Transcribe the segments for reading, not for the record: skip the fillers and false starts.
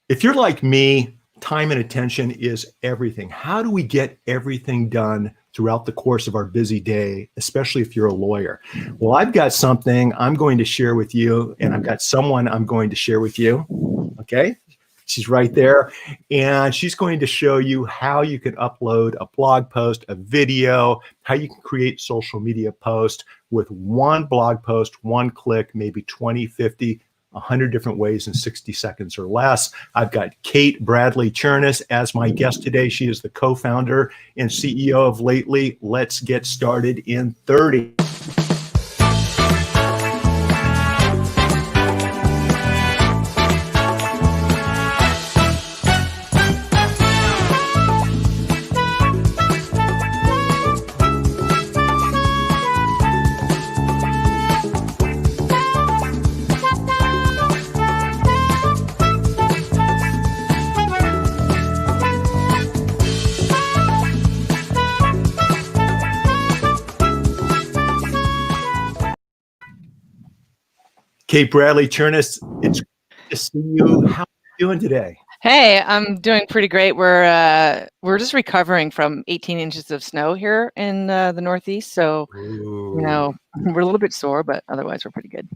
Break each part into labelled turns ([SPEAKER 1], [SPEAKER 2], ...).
[SPEAKER 1] If you're like me, time and attention is everything. How do we get everything done throughout the course of our busy day, especially if you're a lawyer? Well, I've got something I'm going to share with you, and I've got someone I'm going to share with you. Okay. She's right there. And she's going to show you how you can upload a blog post, a video, how you can create social media posts with one blog post, one click, maybe 20, 50, 100 different ways in 60 seconds or less. I've got Kate Bradley Cherniss as my guest today. She is the co-founder and CEO of Lately. Let's get started in 30. Kate Bradley Cherniss, it's good to see you. How are you doing today?
[SPEAKER 2] Hey, I'm doing pretty great. We're just recovering from 18 inches of snow here in the Northeast, so we're a little bit sore, but otherwise we're pretty good.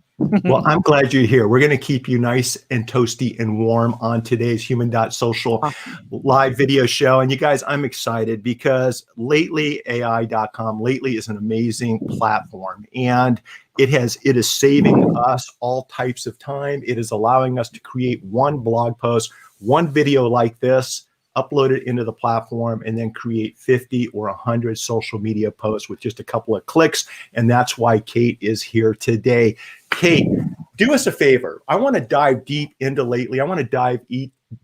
[SPEAKER 1] Well, I'm glad you're here. We're going to keep you nice and toasty and warm on today's Human.Social live video show. And you guys, I'm excited because LatelyAI.com, Lately is an amazing platform, and it is saving us all types of time. It is allowing us to create one blog post, one video like this, upload it into the platform, and then create 50 or 100 social media posts with just a couple of clicks. And that's why Kate is here today. Kate, do us a favor. I want to dive deep into Lately. I want to dive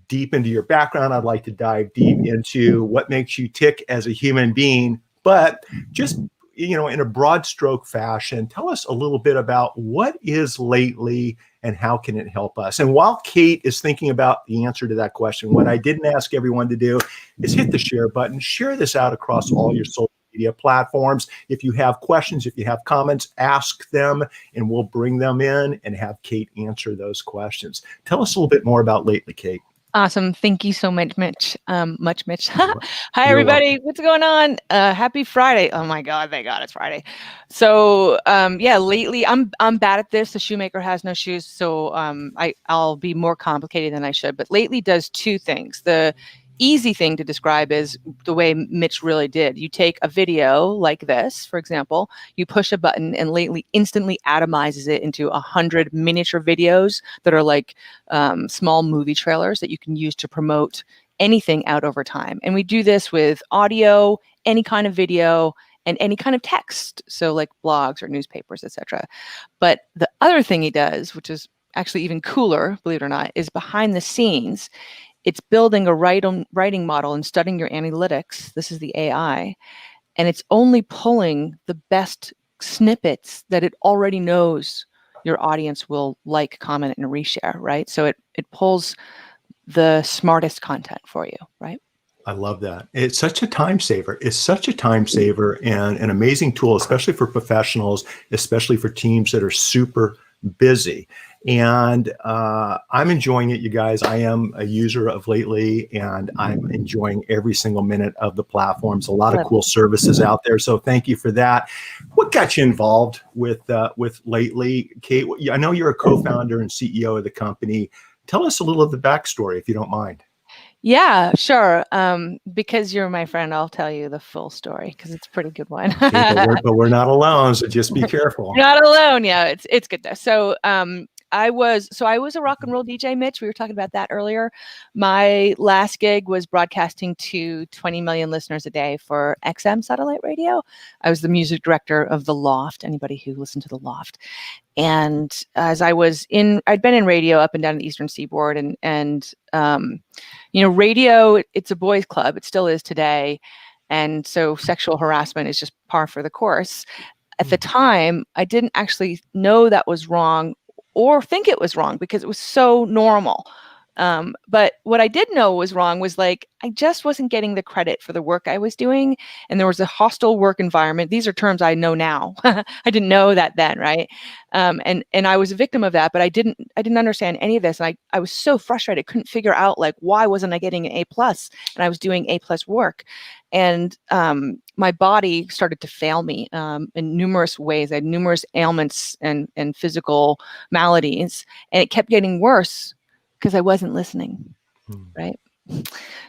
[SPEAKER 1] deep into your background. I'd like to dive deep into what makes you tick as a human being, but just in a broad stroke fashion, tell us a little bit about what is Lately and how can it help us? And while Kate is thinking about the answer to that question, what I didn't ask everyone to do is hit the share button, share this out across all your social media platforms. If you have questions, if you have comments, ask them and we'll bring them in and have Kate answer those questions. Tell us a little bit more about Lately, Kate.
[SPEAKER 2] Awesome. Thank you so much, Mitch. Mitch. Hi, everybody. What's going on? Happy Friday. Oh my God. Thank God it's Friday. So, yeah, Lately I'm bad at this. The shoemaker has no shoes. So, I'll be more complicated than I should, but Lately does two things. The easy thing to describe is the way Mitch really did. You take a video like this, for example, you push a button and Lately instantly atomizes it into 100 miniature videos that are like small movie trailers that you can use to promote anything out over time. And we do this with audio, any kind of video, and any kind of text. So like blogs or newspapers, etc. But the other thing he does, which is actually even cooler, believe it or not, is behind the scenes. It's building a writing model and studying your analytics. This is the AI. And it's only pulling the best snippets that it already knows your audience will like, comment, and reshare, right? So it pulls the smartest content for you, right?
[SPEAKER 1] I love that. It's such a time saver. It's such a time saver and an amazing tool, especially for professionals, especially for teams that are super busy. And I'm enjoying it, you guys. I am a user of Lately, and I'm enjoying every single minute of the platforms. A lot of cool services out there. So thank you for that. What got you involved with Lately, Kate? I know you're a co-founder and CEO of the company. Tell us a little of the backstory, if you don't mind.
[SPEAKER 2] Yeah, sure. Because you're my friend, I'll tell you the full story because it's a pretty good one.
[SPEAKER 1] Okay, but we're not alone, so just be careful.
[SPEAKER 2] You're not alone. Yeah, it's good though. So I was a rock and roll DJ, Mitch. We were talking about that earlier. My last gig was broadcasting to 20 million listeners a day for XM satellite radio. I was the music director of The Loft, anybody who listened to The Loft. And as I'd been in radio up and down the Eastern Seaboard and radio, it's a boys' club. It still is today. And so sexual harassment is just par for the course. At the time, I didn't actually know that was wrong or think it was wrong because it was so normal. But what I did know was wrong was like, I just wasn't getting the credit for the work I was doing. And there was a hostile work environment. These are terms I know now. I didn't know that then, right? And I was a victim of that, but I didn't understand any of this. And I was so frustrated, couldn't figure out like, why wasn't I getting an A+, and I was doing A+ work. And my body started to fail me in numerous ways. I had numerous ailments and physical maladies, and it kept getting worse because I wasn't listening, right?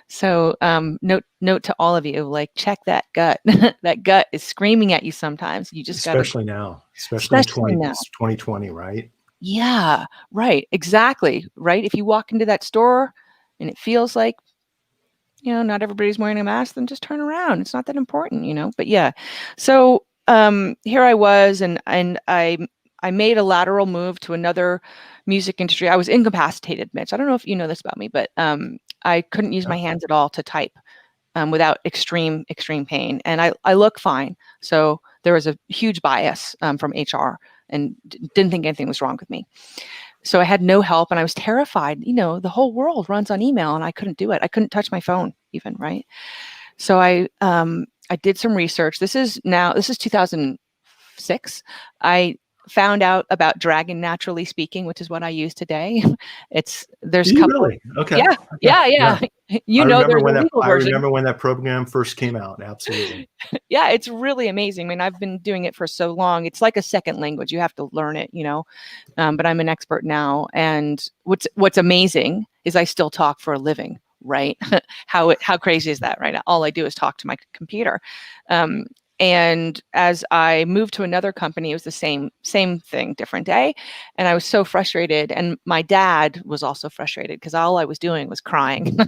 [SPEAKER 2] So note to all of you, like, check that gut. That gut is screaming at you sometimes. You just got to,
[SPEAKER 1] especially now, especially in 2020, right?
[SPEAKER 2] Yeah, right. Exactly. Right. If you walk into that store and it feels like, not everybody's wearing a mask, then just turn around. It's not that important, but yeah. So here I was, and I made a lateral move to another music industry. I was incapacitated, Mitch. I don't know if you know this about me, but I couldn't use my hands at all to type without extreme pain. And I look fine. So there was a huge bias from HR, and didn't think anything was wrong with me. So I had no help, and I was terrified. The whole world runs on email, and I couldn't do it. I couldn't touch my phone even, right? So I did some research. This is 2006. I found out about Dragon Naturally Speaking, which is what I use today. There's a couple.
[SPEAKER 1] Really? Okay.
[SPEAKER 2] Yeah.
[SPEAKER 1] I remember when that program first came out. Absolutely.
[SPEAKER 2] Yeah, it's really amazing. I mean, I've been doing it for so long. It's like a second language. You have to learn it, but I'm an expert now. And what's amazing is I still talk for a living, right? How crazy is that, right? All I do is talk to my computer. And as I moved to another company, it was the same thing, different day. And I was so frustrated. And my dad was also frustrated because all I was doing was crying.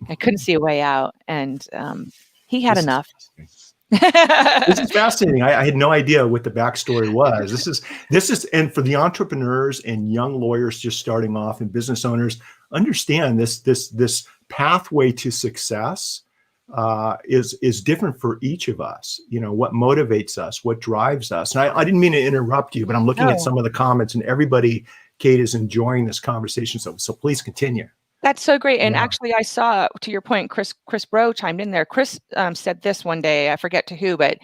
[SPEAKER 2] I couldn't see a way out. And he had enough.
[SPEAKER 1] This is fascinating. I had no idea what the backstory was. This is, and for the entrepreneurs and young lawyers just starting off and business owners, understand this pathway to success is different for each of us. What motivates us, what drives us. And I didn't mean to interrupt you, but I'm looking at some of the comments, and everybody, Kate, is enjoying this conversation. So please continue.
[SPEAKER 2] That's so great. And actually, I saw, to your point, Chris Bro chimed in there. Chris said this one day, I forget to who, but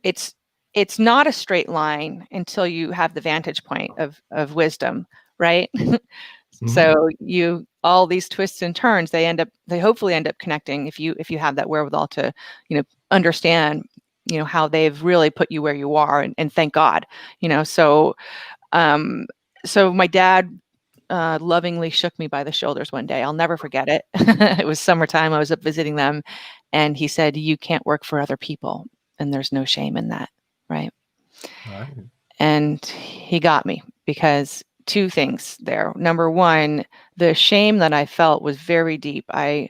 [SPEAKER 2] it's not a straight line until you have the vantage point of wisdom, right? So all these twists and turns, they hopefully end up connecting if you have that wherewithal to, understand, how they've really put you where you are, and thank God, so my dad lovingly shook me by the shoulders one day. I'll never forget it. It was summertime. I was up visiting them, and he said, "You can't work for other people, and there's no shame in that." Right.
[SPEAKER 1] Right.
[SPEAKER 2] And he got me, because two things there. Number one, the shame that I felt was very deep. I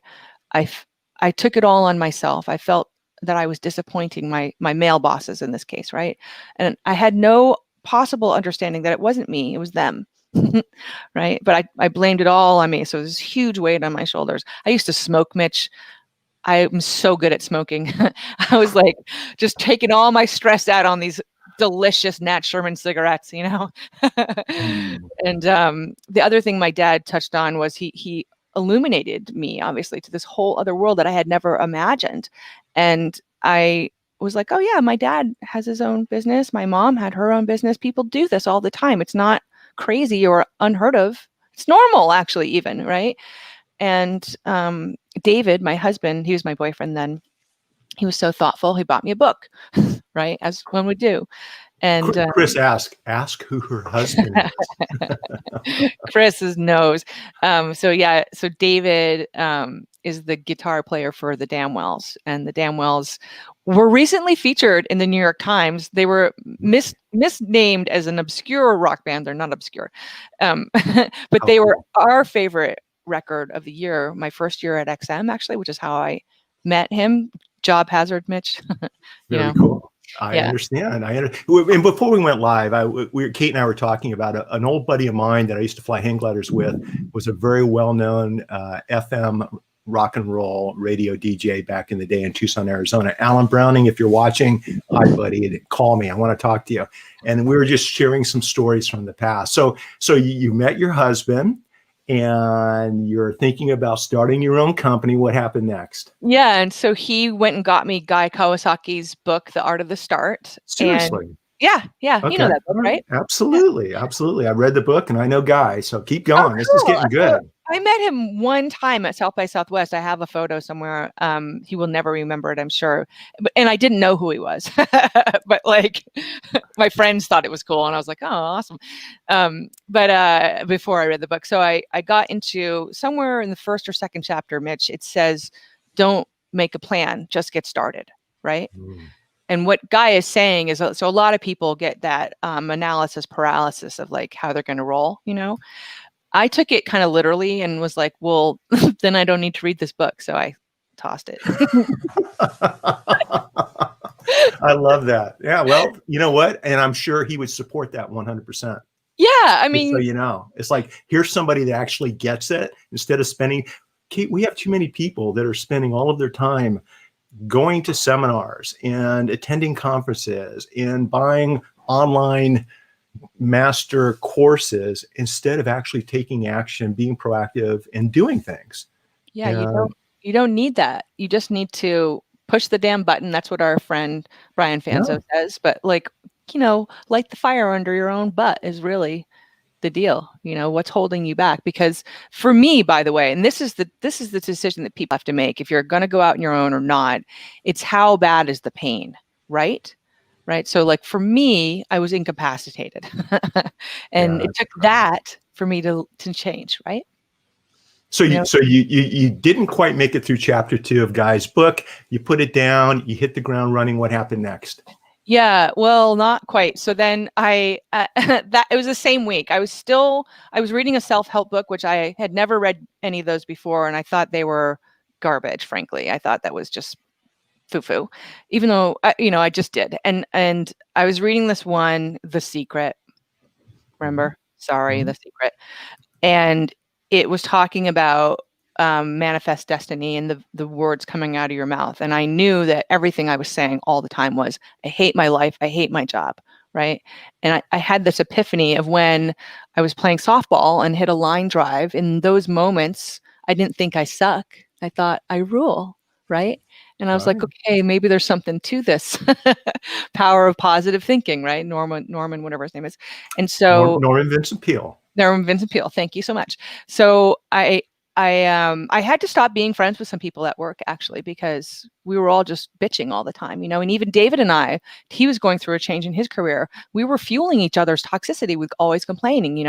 [SPEAKER 2] took it all on myself. I felt that I was disappointing my male bosses in this case, right? And I had no possible understanding that it wasn't me, it was them. Right? But I blamed it all on me. So there's this huge weight on my shoulders. I used to smoke, Mitch. I'm so good at smoking. I was like just taking all my stress out on these delicious Nat Sherman cigarettes, And the other thing my dad touched on was he illuminated me, obviously, to this whole other world that I had never imagined. And I was like, oh yeah, my dad has his own business. My mom had her own business. People do this all the time. It's not crazy or unheard of. It's normal, actually, even, right? And David, my husband, he was my boyfriend then. He was so thoughtful. He bought me a book, right? As one would do. And
[SPEAKER 1] Chris ask who her husband is.
[SPEAKER 2] Chris knows. So David is the guitar player for the Damwells, and the Damwells were recently featured in the New York Times. They were misnamed as an obscure rock band. They're not obscure, but they were our favorite record of the year. My first year at XM, actually, which is how I met him. Job hazard, Mitch.
[SPEAKER 1] Very cool. I understand. And before we went live, Kate and I were talking about an old buddy of mine that I used to fly hang gliders with. Was a very well-known FM rock and roll radio DJ back in the day in Tucson, Arizona. Alan Browning, if you're watching, hi buddy, call me. I want to talk to you. And we were just sharing some stories from the past. So you met your husband, and you're thinking about starting your own company. What happened next?
[SPEAKER 2] Yeah, and so he went and got me Guy Kawasaki's book, The Art of the Start. And
[SPEAKER 1] Seriously?
[SPEAKER 2] yeah, you know
[SPEAKER 1] Okay.
[SPEAKER 2] that book,
[SPEAKER 1] All right.
[SPEAKER 2] right? Yeah.
[SPEAKER 1] Absolutely. Absolutely. I read the book and I know Guy. So keep
[SPEAKER 2] Oh,
[SPEAKER 1] going. This is
[SPEAKER 2] cool.
[SPEAKER 1] getting
[SPEAKER 2] So
[SPEAKER 1] good.
[SPEAKER 2] I met him one time at South by Southwest. I have a photo somewhere. He will never remember it, I'm sure. And I didn't know who he was, but like my friends thought it was cool, and I was like, "Oh, awesome!" But before I read the book, so I got into somewhere in the first or second chapter, Mitch. It says, "Don't make a plan, just get started." Right.
[SPEAKER 1] Mm.
[SPEAKER 2] And what Guy is saying is, so a lot of people get that analysis paralysis of like how they're going to roll, I took it kind of literally and was like, well, then I don't need to read this book. So I tossed it.
[SPEAKER 1] I love that. Yeah. Well, you know what? And I'm sure he would support that 100%.
[SPEAKER 2] Yeah. I
[SPEAKER 1] Just so
[SPEAKER 2] mean,
[SPEAKER 1] you know, it's like, here's somebody that actually gets it instead of spending. Kate, we have too many people that are spending all of their time going to seminars and attending conferences and buying online master courses instead of actually taking action, being proactive, and doing things.
[SPEAKER 2] yeah,
[SPEAKER 1] And
[SPEAKER 2] you don't need that. You just need to push the damn button. That's what our friend Brian Fanzo says. But like, light the fire under your own butt is really the deal. What's holding you back? Because for me, by the way, and this is the decision that people have to make if you're going to go out on your own or not. It's how bad is the pain, right? So like for me, I was incapacitated, and it took that for me to change, right?
[SPEAKER 1] so you didn't quite make it through chapter 2 of Guy's book. You put it down. You hit the ground running. What happened next?
[SPEAKER 2] Yeah, well, not quite. So then I that it was the same week. I was reading a self-help book, which I had never read any of those before, and I thought they were garbage. Frankly, I thought that was just foo-foo, even though I just did. And I was reading this one, The Secret. Remember? Sorry,
[SPEAKER 1] Mm-hmm.
[SPEAKER 2] The Secret. And it was talking about manifest destiny and the words coming out of your mouth. And I knew that everything I was saying all the time was, I hate my life. I hate my job. Right. And I had this epiphany of when I was playing softball and hit a line drive. In those moments, I didn't think I suck. I thought I rule. Right. And I was like, okay, maybe there's something to this power of positive thinking. Right. Norman, whatever his name is. And so
[SPEAKER 1] Norman Vincent Peale.
[SPEAKER 2] Norman Vincent Peale. Thank you so much. So I had to stop being friends with some people at work, actually, because we were all just bitching all the time, and even David and I, he was going through a change in his career. We were fueling each other's toxicity with always complaining,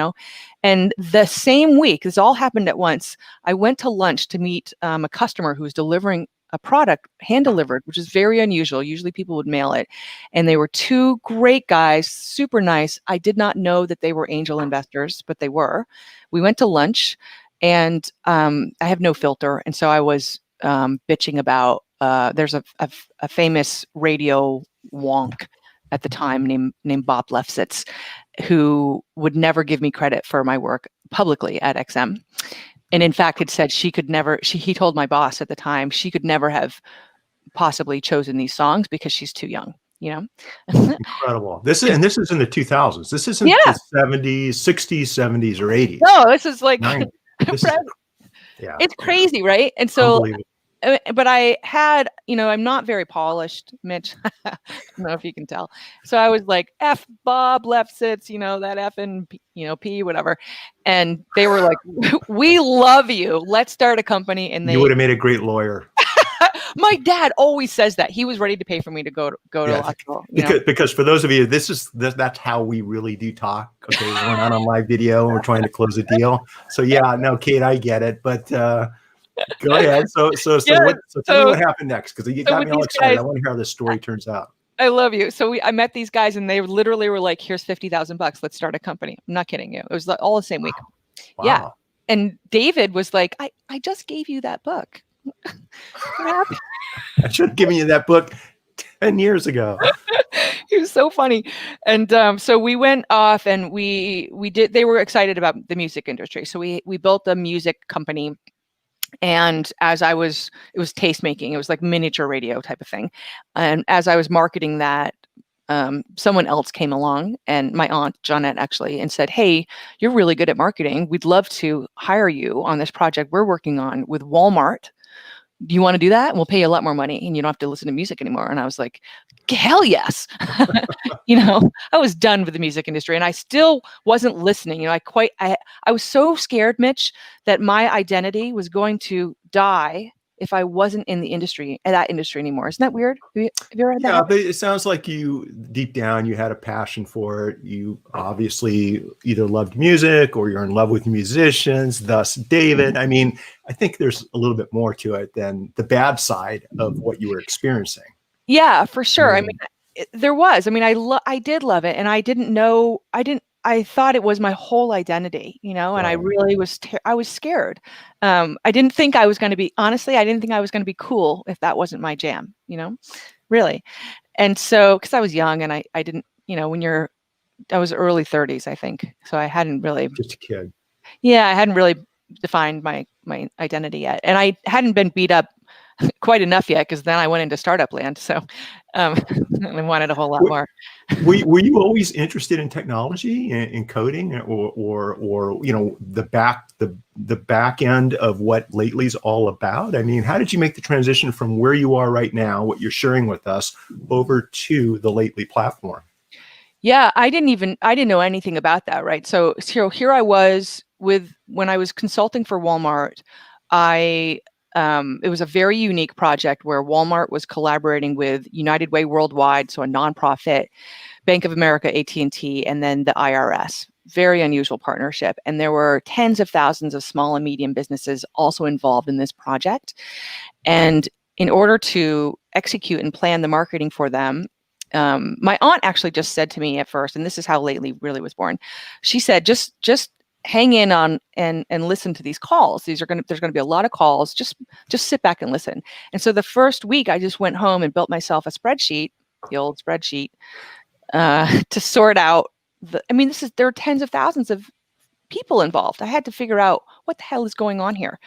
[SPEAKER 2] and the same week, this all happened at once. I went to lunch to meet a customer who was delivering a product hand delivered, which is very unusual. Usually people would mail it. And they were two great guys, super nice. I did not know that they were angel investors, but they were. We went to lunch. And I have no filter. And so I was bitching about, there's a famous radio wonk at the time named Bob Lefsetz, who would never give me credit for my work publicly at XM. And in fact, had said he told my boss at the time, she could never have possibly chosen these songs because she's too young.
[SPEAKER 1] Incredible. This is in the 2000s. This isn't the 70s, 60s, 70s, or 80s.
[SPEAKER 2] No, this is like,
[SPEAKER 1] it's
[SPEAKER 2] crazy, right? And so, but I had, I'm not very polished, Mitch. I don't know if you can tell. So I was like, F Bob Lefsetz, that F and P, whatever. And they were like, we love you. Let's start a company. And
[SPEAKER 1] you would have made a great lawyer.
[SPEAKER 2] My dad always says that. He was ready to pay for me to go to law school.
[SPEAKER 1] Because for those of you, that's how we really do talk. Okay, we're not on live video and we're trying to close a deal. So Kate, I get it. But go ahead. So tell me what happened next, because you got me all excited. I want to hear how this story turns out.
[SPEAKER 2] I love you. So I met these guys and they literally were like, here's $50,000. Let's start a company. I'm not kidding you. It was all the same week.
[SPEAKER 1] Wow.
[SPEAKER 2] Yeah. And David was like, I just gave you that book.
[SPEAKER 1] I should have given you that book 10 years ago.
[SPEAKER 2] He was so funny. And so we went off and we did, they were excited about the music industry. So we built a music company. And it was tastemaking. It was like miniature radio type of thing. And as I was marketing that, someone else came along, and my aunt Jeanette actually, and said, "Hey, you're really good at marketing. We'd love to hire you on this project we're working on with Walmart. Do you want to do that? And we'll pay you a lot more money, and you don't have to listen to music anymore." And I was like, hell yes. I was done with the music industry, and I still wasn't listening. I was so scared, Mitch, that my identity was going to die if I wasn't in that industry anymore. Isn't that weird? Have you ever had that?
[SPEAKER 1] Yeah, but it sounds like you, deep down, you had a passion for it. You obviously either loved music or you're in love with musicians, thus David. I mean, I think there's a little bit more to it than the bad side of what you were experiencing.
[SPEAKER 2] Yeah, for sure. I mean, there was. I mean, I did love it, and I didn't know. I thought it was my whole identity, and I really was. I was scared. I didn't think I was going to be. Honestly, I didn't think I was going to be cool if that wasn't my jam. Really. And so, because I was young, and I didn't. I was early 30s, I think. So I hadn't really.
[SPEAKER 1] Just a kid. Yeah,
[SPEAKER 2] I hadn't really defined my identity yet, and I hadn't been beat up quite enough yet, because then I went into startup land. So I wanted a whole lot more.
[SPEAKER 1] Were you always interested in technology, in coding, or the back end of what Lately's all about? I mean, how did you make the transition from where you are right now, what you're sharing with us, over to the Lately platform?
[SPEAKER 2] Yeah, I didn't know anything about that, right? So here I was when I was consulting for Walmart. It was a very unique project where Walmart was collaborating with United Way Worldwide, so a nonprofit, Bank of America, AT&T, and then the IRS. Very unusual partnership. And there were tens of thousands of small and medium businesses also involved in this project. And in order to execute and plan the marketing for them, my aunt actually just said to me at first, and this is how Lately really was born. She said, just hang in on and listen to these calls. There's going to be a lot of calls. Just sit back and listen. And so the first week I just went home and built myself a spreadsheet, the old spreadsheet, to sort out there are tens of thousands of people involved. I had to figure out what the hell is going on here.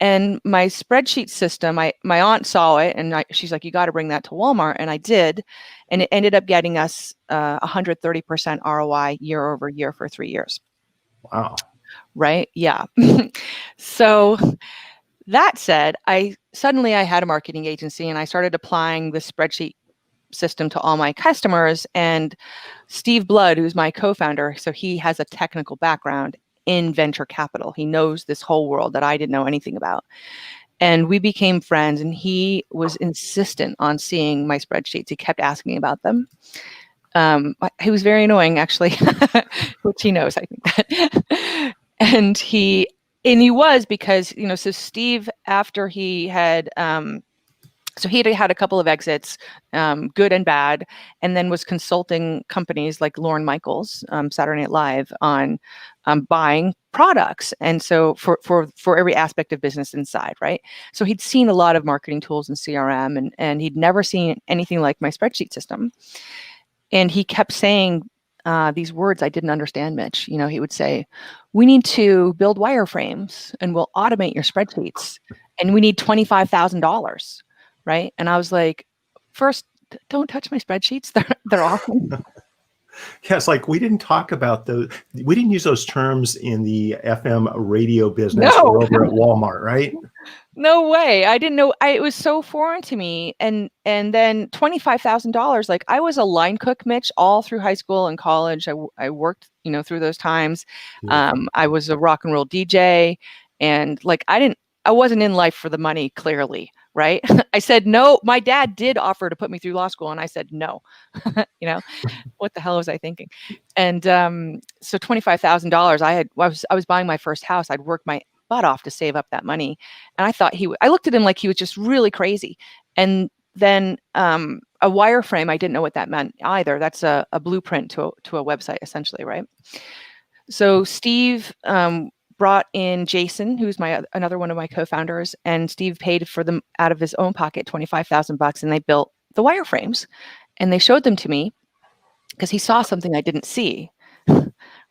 [SPEAKER 2] And my spreadsheet system, my aunt saw it, and she's like, "You got to bring that to Walmart." And I did. And it ended up getting us 130% ROI year over year for 3 years.
[SPEAKER 1] Wow.
[SPEAKER 2] Right. Yeah. So that said, I had a marketing agency, and I started applying the spreadsheet system to all my customers. And Steve Blood, who's my co-founder, so he has a technical background in venture capital. He knows this whole world that I didn't know anything about. And we became friends, and he was insistent on seeing my spreadsheets. He kept asking about them. He was very annoying, actually, which he knows, I think that. and he was, because, so Steve, after he had, so he had a couple of exits, good and bad, and then was consulting companies like Lorne Michaels, Saturday Night Live, on buying products. And so for every aspect of business inside, right? So he'd seen a lot of marketing tools and CRM, and he'd never seen anything like my spreadsheet system. And he kept saying these words I didn't understand, Mitch. He would say, "We need to build wireframes, and we'll automate your spreadsheets, and we need $25,000. Right? And I was like, "First, don't touch my spreadsheets. They're awesome."
[SPEAKER 1] Yeah, it's like we didn't talk about those. We didn't use those terms in the FM radio business or over at Walmart, right?
[SPEAKER 2] No way. I didn't know. It was so foreign to me. And then $25,000. Like, I was a line cook, Mitch, all through high school and college. I worked, through those times. I was a rock and roll DJ, and like I wasn't in life for the money, clearly. Right. I said no. My dad did offer to put me through law school, and I said no. What the hell was I thinking? And so $25,000. I was buying my first house. I'd worked my butt off to save up that money, and I thought I looked at him like he was just really crazy. And then a wireframe, I didn't know what that meant either. That's a blueprint to a website, essentially, right? So Steve brought in Jason, who's another one of my co-founders, and Steve paid for them out of his own pocket, $25,000, and they built the wireframes, and they showed them to me because he saw something I didn't see,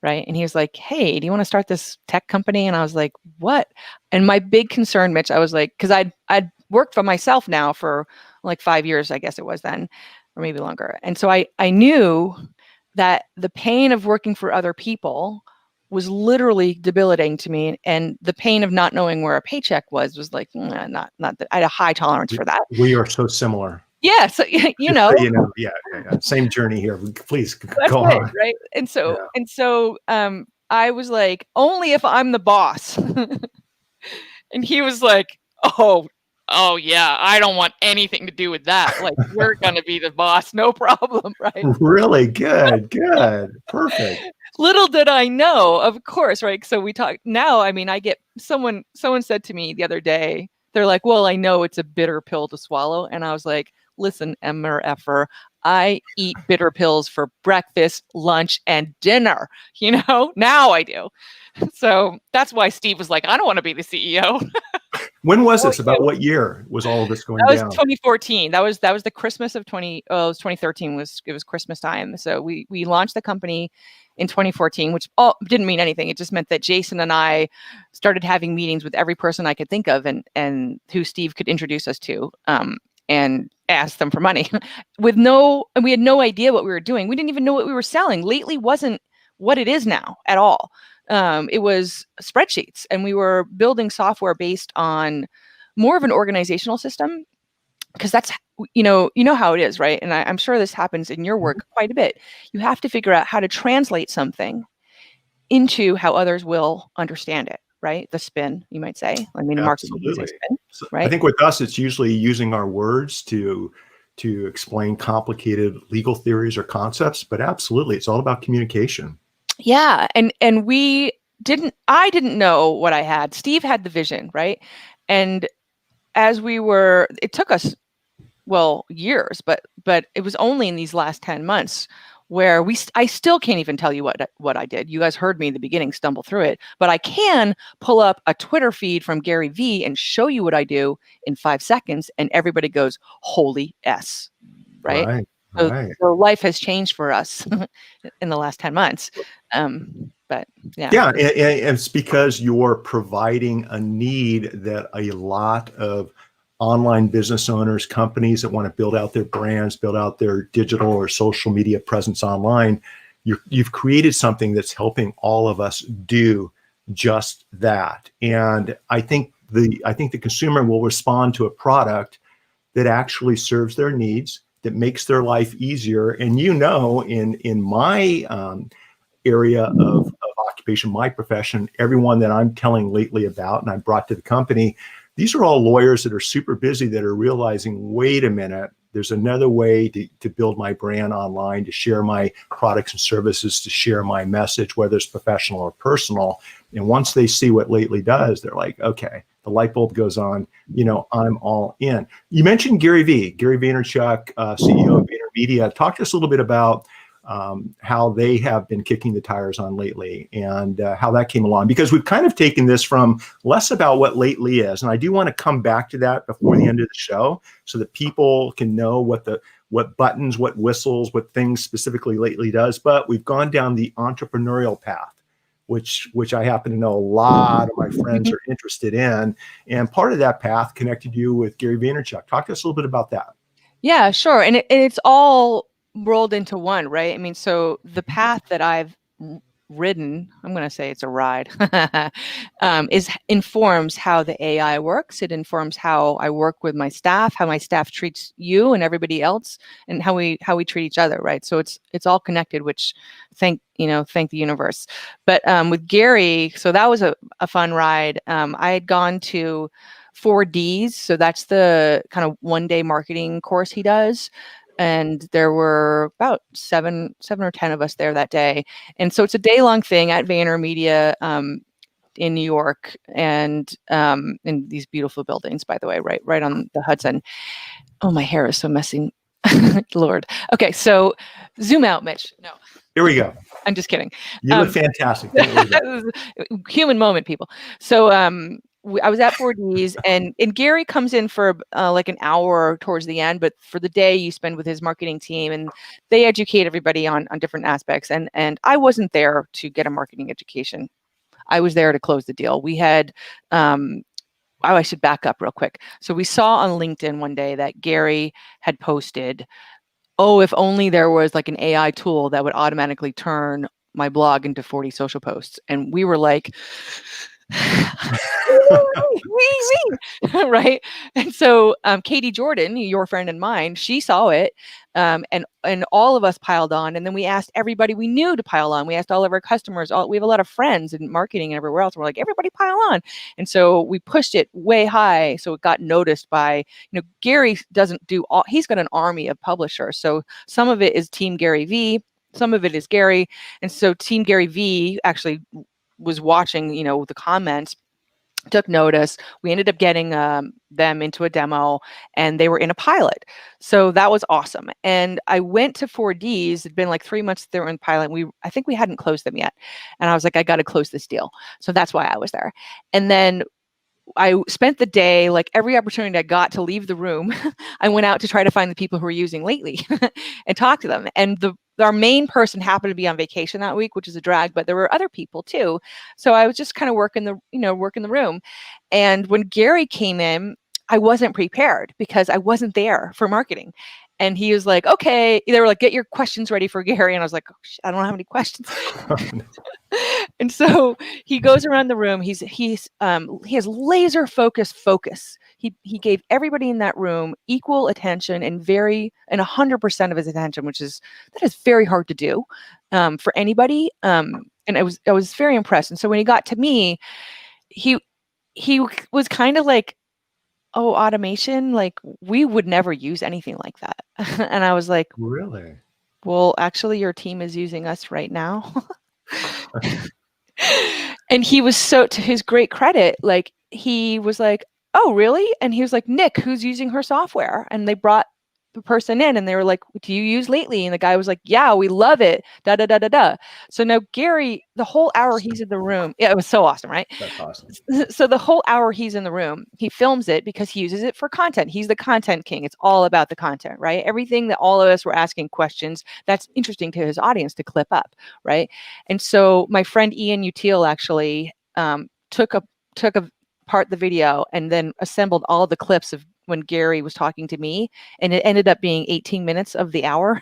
[SPEAKER 2] right? And he was like, "Hey, do you want to start this tech company?" And I was like, "What?" And my big concern, Mitch, I was like, because I'd worked for myself now for like 5 years, I guess it was then. or maybe longer. And so I knew that the pain of working for other people was literally debilitating to me, and the pain of not knowing where a paycheck was like not that. I had a high tolerance for that.
[SPEAKER 1] We are so similar.
[SPEAKER 2] Yeah, so you know,
[SPEAKER 1] yeah. Same journey here. Please
[SPEAKER 2] that's
[SPEAKER 1] go
[SPEAKER 2] it,
[SPEAKER 1] on.
[SPEAKER 2] right? And so I was like, only if I'm the boss. And he was like, oh yeah, I don't want anything to do with that. Like, we're gonna be the boss, no problem, right?
[SPEAKER 1] Really good, perfect.
[SPEAKER 2] Little did I know, of course, right? So we talk now. I mean, I get someone said to me the other day, they're like, well, I know it's a bitter pill to swallow. And I was like, listen, MRFer, I eat bitter pills for breakfast, lunch, and dinner. Now I do. So that's why Steve was like, I don't want to be the CEO.
[SPEAKER 1] When was this? About what year was all of this going down?
[SPEAKER 2] That was 2014. That was the Christmas of 2013 it was Christmas time. So we launched the company in 2014, which didn't mean anything. It just meant that Jason and I started having meetings with every person I could think of and who Steve could introduce us to, and ask them for money and we had no idea what we were doing. We didn't even know what we were selling. Lately wasn't what it is now at all. It was spreadsheets, and we were building software based on more of an organizational system, because that's, you know how it is, right? And I'm sure this happens in your work quite a bit. You have to figure out how to translate something into how others will understand it, right? The spin, you might say. I mean, marketing is a spin, right?
[SPEAKER 1] I think with us, it's usually using our words to explain complicated legal theories or concepts, but absolutely, it's all about communication.
[SPEAKER 2] Yeah. And I didn't know what I had. Steve had the vision, right? And it took us, years, but it was only in these last 10 months where I still can't even tell you what I did. You guys heard me in the beginning stumble through it, but I can pull up a Twitter feed from Gary Vee and show you what I do in 5 seconds. And everybody goes, holy S, right?
[SPEAKER 1] Right.
[SPEAKER 2] So life has changed for us in the last 10 months. But yeah.
[SPEAKER 1] Yeah. And it's because you're providing a need that a lot of online business owners, companies that want to build out their brands, build out their digital or social media presence online. You've created something that's helping all of us do just that. And I think the consumer will respond to a product that actually serves their needs, that makes their life easier. And in my area of occupation, my profession, everyone that I'm telling lately about and I brought to the company, these are all lawyers that are super busy that are realizing, wait a minute, there's another way to build my brand online, to share my products and services, to share my message, whether it's professional or personal. And once they see what Lately does, they're like, okay, the light bulb goes on, I'm all in. You mentioned Gary Vaynerchuk, CEO of VaynerMedia. Talk to us a little bit about how they have been kicking the tires on Lately and how that came along, because we've kind of taken this from less about what Lately is. And I do want to come back to that before the end of the show so that people can know what buttons, what whistles, what things specifically Lately does. But we've gone down the entrepreneurial path, which I happen to know a lot of my friends are interested in. And part of that path connected you with Gary Vaynerchuk. Talk to us a little bit about that. Yeah,
[SPEAKER 2] sure. And it's all rolled into one, right? I mean, so the path that I've ridden, I'm going to say it's a ride, informs how the AI works. It informs how I work with my staff, how my staff treats you and everybody else, and how we treat each other, right? So it's all connected, which thank the universe. But with Gary, so that was a fun ride. I had gone to 4Ds, so that's the kind of one-day marketing course he does. And there were about seven or 10 of us there that day. And so it's a day-long thing at VaynerMedia in New York, and in these beautiful buildings, by the way, right on the Hudson. Oh, my hair is so messy. Lord. Okay, so zoom out, Mitch. No.
[SPEAKER 1] Here we go.
[SPEAKER 2] I'm just kidding.
[SPEAKER 1] You look fantastic.
[SPEAKER 2] Human moment, people. So I was at 4Ds, and Gary comes in for like an hour towards the end, but for the day you spend with his marketing team, and they educate everybody on different aspects. And I wasn't there to get a marketing education. I was there to close the deal. We had, I should back up real quick. So we saw on LinkedIn one day that Gary had posted oh, if only there was like an AI tool that would automatically turn my blog into 40 social posts. And we were like, right? And so Katie Jordan, your friend and mine, she saw it, and all of us piled on. And then we asked everybody we knew to pile on. We asked all of our customers. We have a lot of friends in marketing and everywhere else. We're like, everybody pile on. And so we pushed it way high, so it got noticed by, Gary doesn't do all. He's got an army of publishers. So some of it is Team Gary V. Some of it is Gary. And so Team Gary V actually was watching, the comments, took notice. We ended up getting them into a demo, and they were in a pilot. So that was awesome. And I went to 4Ds. It'd been like 3 months they were in pilot. I think we hadn't closed them yet. And I was like, I got to close this deal. So that's why I was there. And then I spent the day, like every opportunity I got to leave the room, I went out to try to find the people who were using Lately and talk to them. And our main person happened to be on vacation that week, which is a drag, but there were other people too. So I was just kind of working the room. And when Gary came in, I wasn't prepared because I wasn't there for marketing. And he was like, okay, they were like, get your questions ready for Gary. And I was like, oh, shit, I don't have any questions. And so he goes around the room. He has laser focus. He gave everybody in that room equal attention and 100% of his attention, that is very hard to do for anybody. And I was very impressed. And so when he got to me, he was kind of like, oh, automation, like we would never use anything like that. And I was like,
[SPEAKER 1] really?
[SPEAKER 2] Well, actually your team is using us right now. And he was, so to his great credit, like he was like, oh, really? And he was like, Nick, who's using her software? And they brought the person in and they were like, do you use Lately? And the guy was like, yeah, we love it. Da, da, da, da, da. So now Gary, the whole hour he's in the room, yeah, it was so awesome, right?
[SPEAKER 1] That's awesome.
[SPEAKER 2] So the whole hour he's in the room, he films it because he uses it for content. He's the content king. It's all about the content, right? Everything that all of us were asking questions that's interesting to his audience to clip up, right? And so my friend Ian Util actually took apart the video and then assembled all the clips of when Gary was talking to me, and it ended up being 18 minutes of the hour.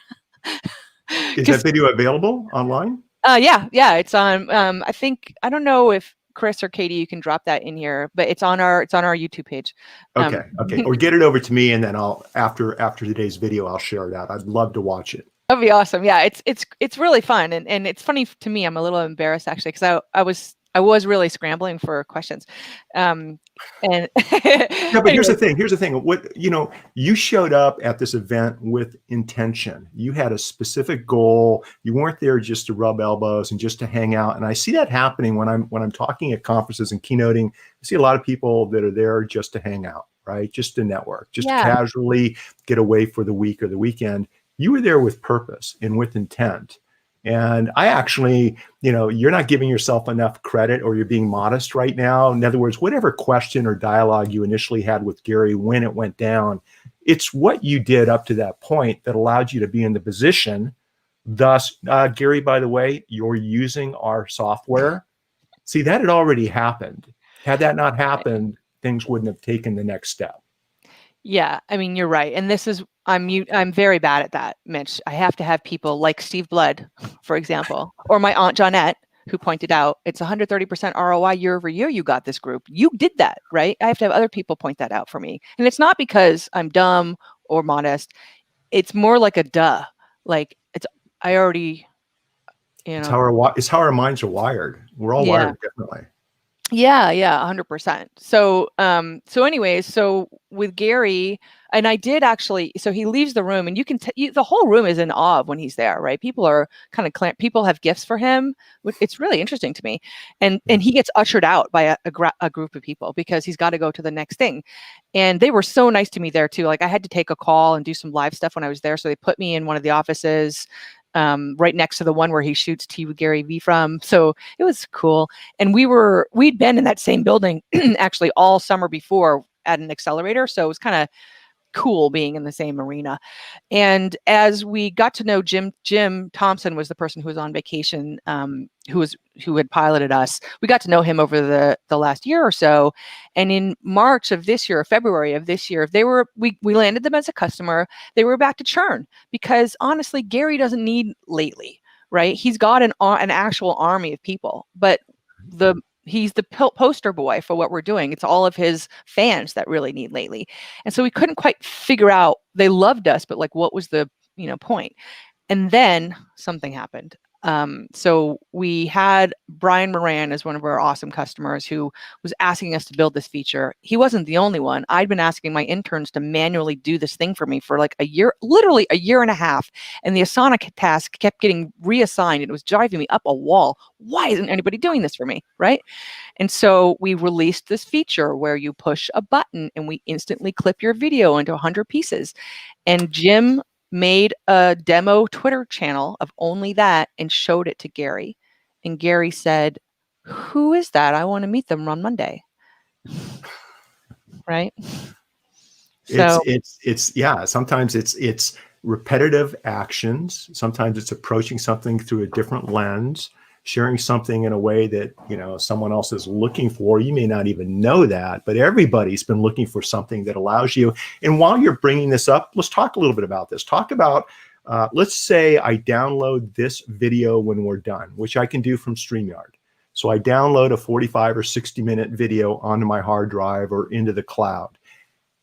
[SPEAKER 1] Is that video available online?
[SPEAKER 2] Yeah, it's on. I don't know if Chris or Katie, you can drop that in here, but it's on our YouTube page.
[SPEAKER 1] Okay. Or get it over to me, and then I'll after today's video, I'll share it out. I'd love to watch it.
[SPEAKER 2] That'd be awesome. Yeah, it's really fun, and it's funny to me. I'm a little embarrassed actually because I was really scrambling for questions. And
[SPEAKER 1] yeah, but here's the thing. What, you showed up at this event with intention. You had a specific goal. You weren't there just to rub elbows and just to hang out. And I see that happening when I'm talking at conferences and keynoting. I see a lot of people that are there just to hang out, right? Just to network, just to casually get away for the week or the weekend. You were there with purpose and with intent. And I actually, you're not giving yourself enough credit, or you're being modest right now. In other words, whatever question or dialogue you initially had with Gary when it went down, it's what you did up to that point that allowed you to be in the position. Thus, Gary, by the way, you're using our software. See, that had already happened. Had that not happened, things wouldn't have taken the next step.
[SPEAKER 2] Yeah, I mean, you're right. And I'm very bad at that, Mitch. I have to have people like Steve Blood, for example, or my Aunt Johnette, who pointed out it's 130% ROI year over year. You got this group. You did that, right? I have to have other people point that out for me. And it's not because I'm dumb or modest. It's more like a duh. Like I already,
[SPEAKER 1] It's how our minds are wired. We're all wired differently.
[SPEAKER 2] Yeah, 100%. So anyways, so with Gary, and I did actually, so he leaves the room, and you can the whole room is in awe when he's there, right? People are kind of people have gifts for him. It's really interesting to me, and he gets ushered out by a group of people because he's got to go to the next thing, and they were so nice to me there too. Like I had to take a call and do some live stuff when I was there, so they put me in one of the offices. Right next to the one where he shoots Tea with Gary V from. So it was cool. And we'd been in that same building actually all summer before at an accelerator. So it was kind cool being in the same arena. And as we got to know Jim Thompson was the person who was on vacation, who had piloted us. We got to know him over the last year or so. And in March of this year, or February of this year, we landed them as a customer. They were about to churn because honestly, Gary doesn't need Lately, right? He's got an actual army of people, but he's the poster boy for what we're doing. It's all of his fans that really need Lately. And so we couldn't quite figure out, they loved us, but like, what was the, point? And then something happened. So we had Brian Moran as one of our awesome customers who was asking us to build this feature. He wasn't the only one. I'd been asking my interns to manually do this thing for me for like a year, literally a year and a half. And the Asana task kept getting reassigned. And it was driving me up a wall. Why isn't anybody doing this for me? Right. And so we released this feature where you push a button and we instantly clip your video into 100 pieces. And Jim made a demo Twitter channel of only that and showed it to Gary. And Gary said, "Who is that? I want to meet them on Monday." Right? So
[SPEAKER 1] it's yeah, sometimes it's repetitive actions. Sometimes it's approaching something through a different lens, sharing something in a way that, someone else is looking for. You may not even know that, but everybody's been looking for something that allows you. And while you're bringing this up, let's talk a little bit about this. Talk about, let's say I download this video when we're done, which I can do from StreamYard. So I download a 45 or 60-minute video onto my hard drive or into the cloud.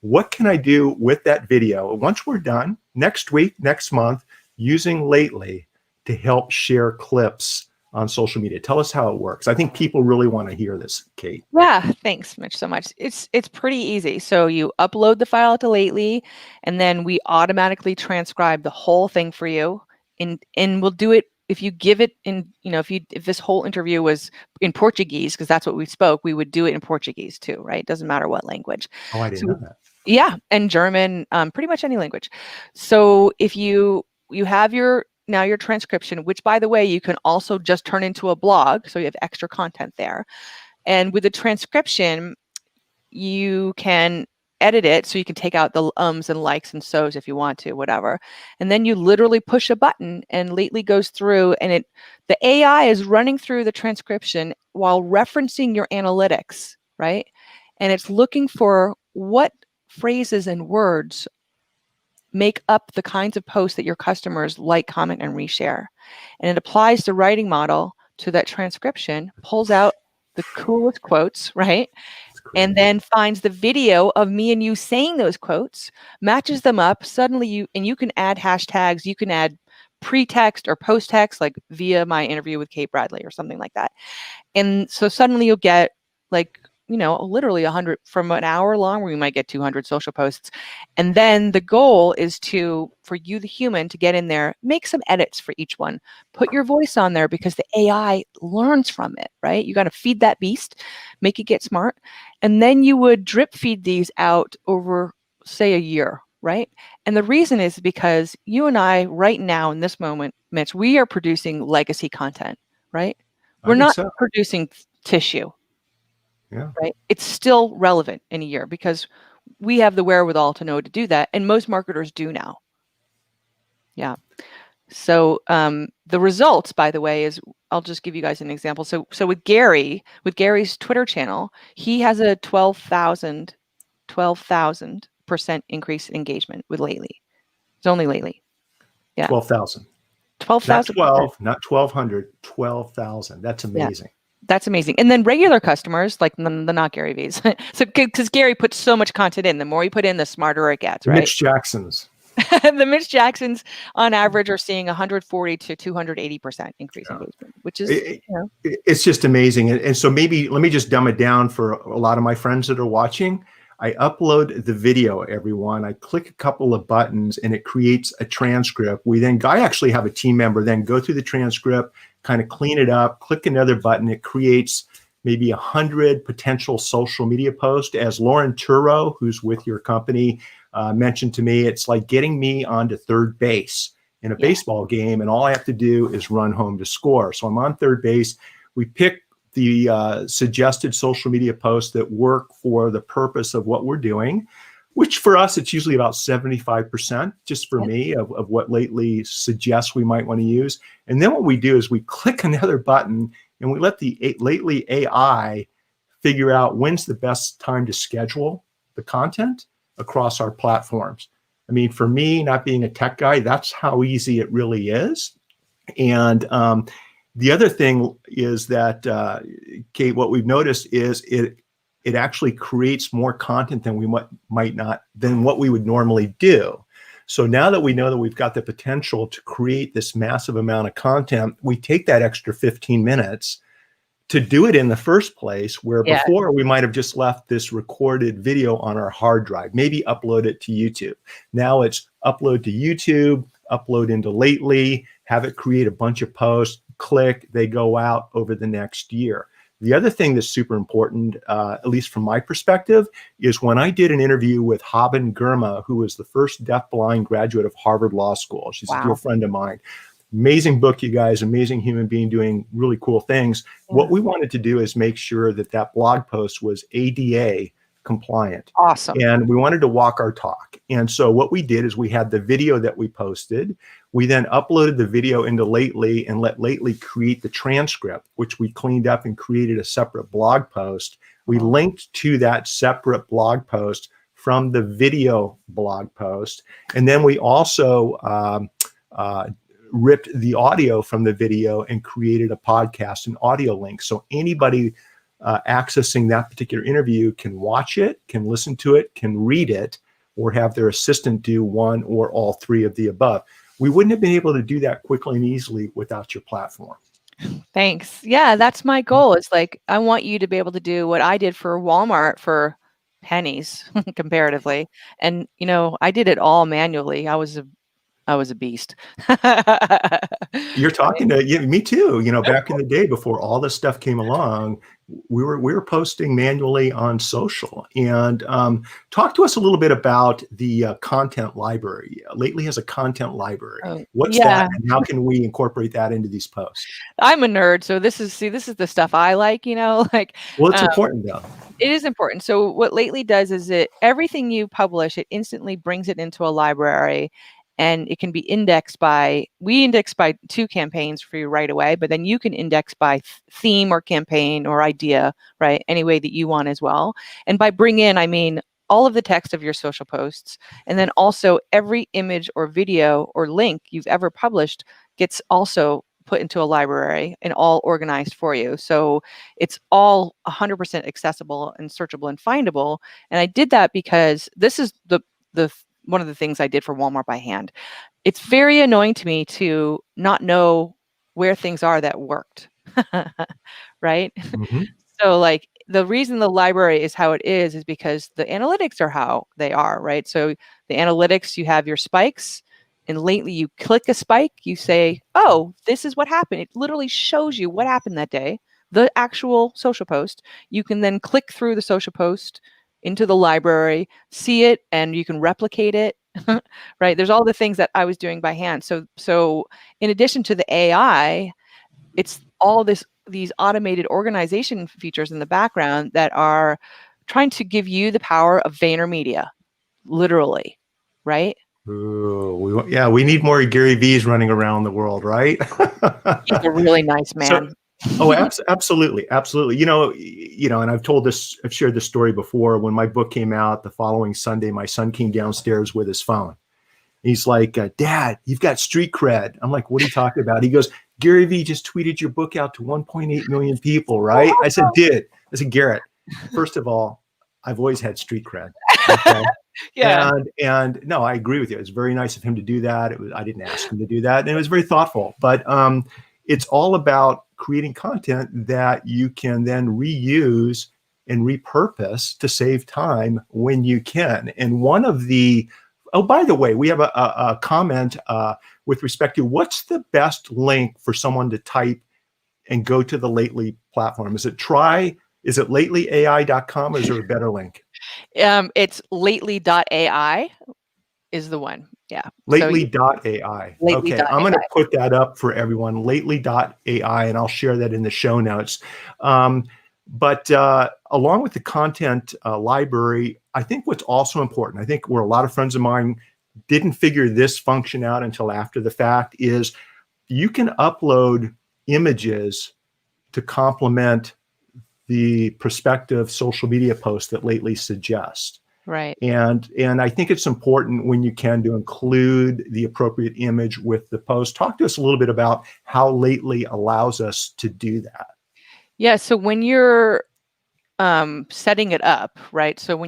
[SPEAKER 1] What can I do with that video once we're done, next week, next month, using Lately to help share clips on social media? Tell us how it works. I think people really want to hear this, Kate.
[SPEAKER 2] Yeah, thanks, Mitch, so much. It's pretty easy. So you upload the file to Lately, and then we automatically transcribe the whole thing for you. And we'll do it if you give it in, if this whole interview was in Portuguese, because that's what we spoke, we would do it in Portuguese too, right? It doesn't matter what language.
[SPEAKER 1] Oh, I didn't know that.
[SPEAKER 2] Yeah, and German, pretty much any language. So if you have your transcription, which by the way, you can also just turn into a blog. So you have extra content there. And with the transcription, you can edit it. So you can take out the ums and likes and so's if you want to, whatever. And then you literally push a button and Lately goes through and the AI is running through the transcription while referencing your analytics, right? And it's looking for what phrases and words make up the kinds of posts that your customers like, comment, and reshare. And it applies the writing model to that transcription, pulls out the coolest quotes, right? And then finds the video of me and you saying those quotes, matches them up. Suddenly you can add hashtags, you can add pre-text or post-text, like via my interview with Kate Bradley or something like that. And so suddenly you'll get like, literally 100 from an hour long, where you might get 200 social posts. And then the goal is for you, the human, to get in there, make some edits for each one, put your voice on there because the AI learns from it, right? You got to feed that beast, make it get smart. And then you would drip feed these out over, say, a year, right? And the reason is because you and I right now in this moment, Mitch, we are producing legacy content, right? We're not producing tissue.
[SPEAKER 1] Yeah.
[SPEAKER 2] Right. It's still relevant in a year because we have the wherewithal to know to do that. And most marketers do now. Yeah. So the results, by the way, is I'll just give you guys an example. So with Gary's Twitter channel, he has a 12,000% increase in engagement with Lately. It's only Lately. Yeah.
[SPEAKER 1] 12,000.
[SPEAKER 2] 12,000.
[SPEAKER 1] Not 12, not 1,200, 12,000. That's amazing. Yeah.
[SPEAKER 2] That's amazing. And then regular customers, like the not Gary V's. So because Gary puts so much content in, the more you put in, the smarter it gets, right?
[SPEAKER 1] Mitch Jacksons.
[SPEAKER 2] The Mitch Jacksons on average are seeing 140 to 280% increase in engagement, which is,
[SPEAKER 1] it's just amazing. And so maybe let me just dumb it down for a lot of my friends that are watching. I upload the video, everyone. I click a couple of buttons and it creates a transcript. I actually have a team member then go through the transcript, kind of clean it up, click another button. It creates maybe 100 potential social media posts. As Lauren Turo, who's with your company, mentioned to me, it's like getting me onto third base in a baseball game, and all I have to do is run home to score. So I'm on third base. We pick the suggested social media posts that work for the purpose of what we're doing. which for us, it's usually about 75%, just for
[SPEAKER 2] Yep.
[SPEAKER 1] me, of what Lately suggests we might want to use. And then what we do is we click another button and we let the Lately AI figure out when's the best time to schedule the content across our platforms. I mean, for me, not being a tech guy, that's how easy it really is. And the other thing is that, Kate, what we've noticed is it actually creates more content than we might not, than what we would normally do. So now that we know that we've got the potential to create this massive amount of content, we take that extra 15 minutes to do it in the first place, where
[SPEAKER 2] Yeah.
[SPEAKER 1] before we might have just left this recorded video on our hard drive, maybe upload it to YouTube. Now it's upload to YouTube, upload into Lately, have it create a bunch of posts, click, they go out over the next year. The other thing that's super important, at least from my perspective, is when I did an interview with Haben Girma, who was the first deafblind graduate of Harvard Law School. She's a dear friend of mine. Amazing book, you guys, amazing human being doing really cool things.
[SPEAKER 2] Yeah.
[SPEAKER 1] What we wanted to do is make sure that that blog post was ADA compliant.
[SPEAKER 2] Awesome.
[SPEAKER 1] And we wanted to walk our talk. And so what we did is we had the video that we posted. We then uploaded the video into Lately and let Lately create the transcript, which we cleaned up and created a separate blog post. We linked to that separate blog post from the video blog post. And then we also ripped the audio from the video and created a podcast and audio link. So anybody accessing that particular interview can watch it, can listen to it, can read it, or have their assistant do one or all three of the above. We wouldn't have been able to do that quickly and easily without your platform.
[SPEAKER 2] Thanks. Yeah, that's my goal. It's like, I want you to be able to do what I did for Walmart for pennies comparatively. And, you know, I did it all manually. I was a beast.
[SPEAKER 1] You're talking to me too. You know, back in the day before all this stuff came along, we were posting manually on social. And talk to us a little bit about the content library. Lately has a content library. What's that, and how can we incorporate that into these posts?
[SPEAKER 2] I'm a nerd, so this is the stuff I like. You know, like.
[SPEAKER 1] Well, it's important though.
[SPEAKER 2] It is important. So what Lately does is everything you publish, it instantly brings it into a library. And it can be indexed we index by 2 campaigns for you right away, but then you can index by theme or campaign or idea, right? Any way that you want as well. And by bring in, I mean all of the text of your social posts, and then also every image or video or link you've ever published gets also put into a library and all organized for you. So it's all 100% accessible and searchable and findable. And I did that because this is the one of the things I did for Walmart by hand. It's very annoying to me to not know where things are that worked, right?
[SPEAKER 1] Mm-hmm.
[SPEAKER 2] So like the reason the library is how it is because the analytics are how they are, right? So the analytics, you have your spikes, and Lately you click a spike, you say, oh, this is what happened. It literally shows you what happened that day, the actual social post. You can then click through the social post into the library, see it, and you can replicate it, right? There's all the things that I was doing by hand. So in addition to the AI, it's all these automated organization features in the background that are trying to give you the power of VaynerMedia, literally, right?
[SPEAKER 1] Ooh, we need more Gary V's running around the world, right?
[SPEAKER 2] He's a really nice man.
[SPEAKER 1] Absolutely. You know, and I've shared this story before. When my book came out the following Sunday, my son came downstairs with his phone. He's like, Dad, you've got street cred. I'm like, what are you talking about? He goes, Gary Vee just tweeted your book out to 1.8 million people, right? I said, Garrett, first of all, I've always had street cred. Okay?
[SPEAKER 2] Yeah.
[SPEAKER 1] And no, I agree with you. It's very nice of him to do that. I didn't ask him to do that. And it was very thoughtful. But it's all about creating content that you can then reuse and repurpose to save time when you can. And one of the, by the way, we have a comment with respect to what's the best link for someone to type and go to the Lately platform? Is it latelyai.com or is there a better link?
[SPEAKER 2] It's lately.ai is the one. Yeah.
[SPEAKER 1] Lately.ai. Okay, I'm going to put that up for everyone, lately.ai, and I'll share that in the show notes. But along with the content library, I think what's also important, I think where a lot of friends of mine didn't figure this function out until after the fact, is you can upload images to complement the prospective social media post that Lately suggests.
[SPEAKER 2] Right.
[SPEAKER 1] And I think it's important when you can to include the appropriate image with the post. Talk to us a little bit about how Lately allows us to do that.
[SPEAKER 2] Yeah. So when you're setting it up, right? So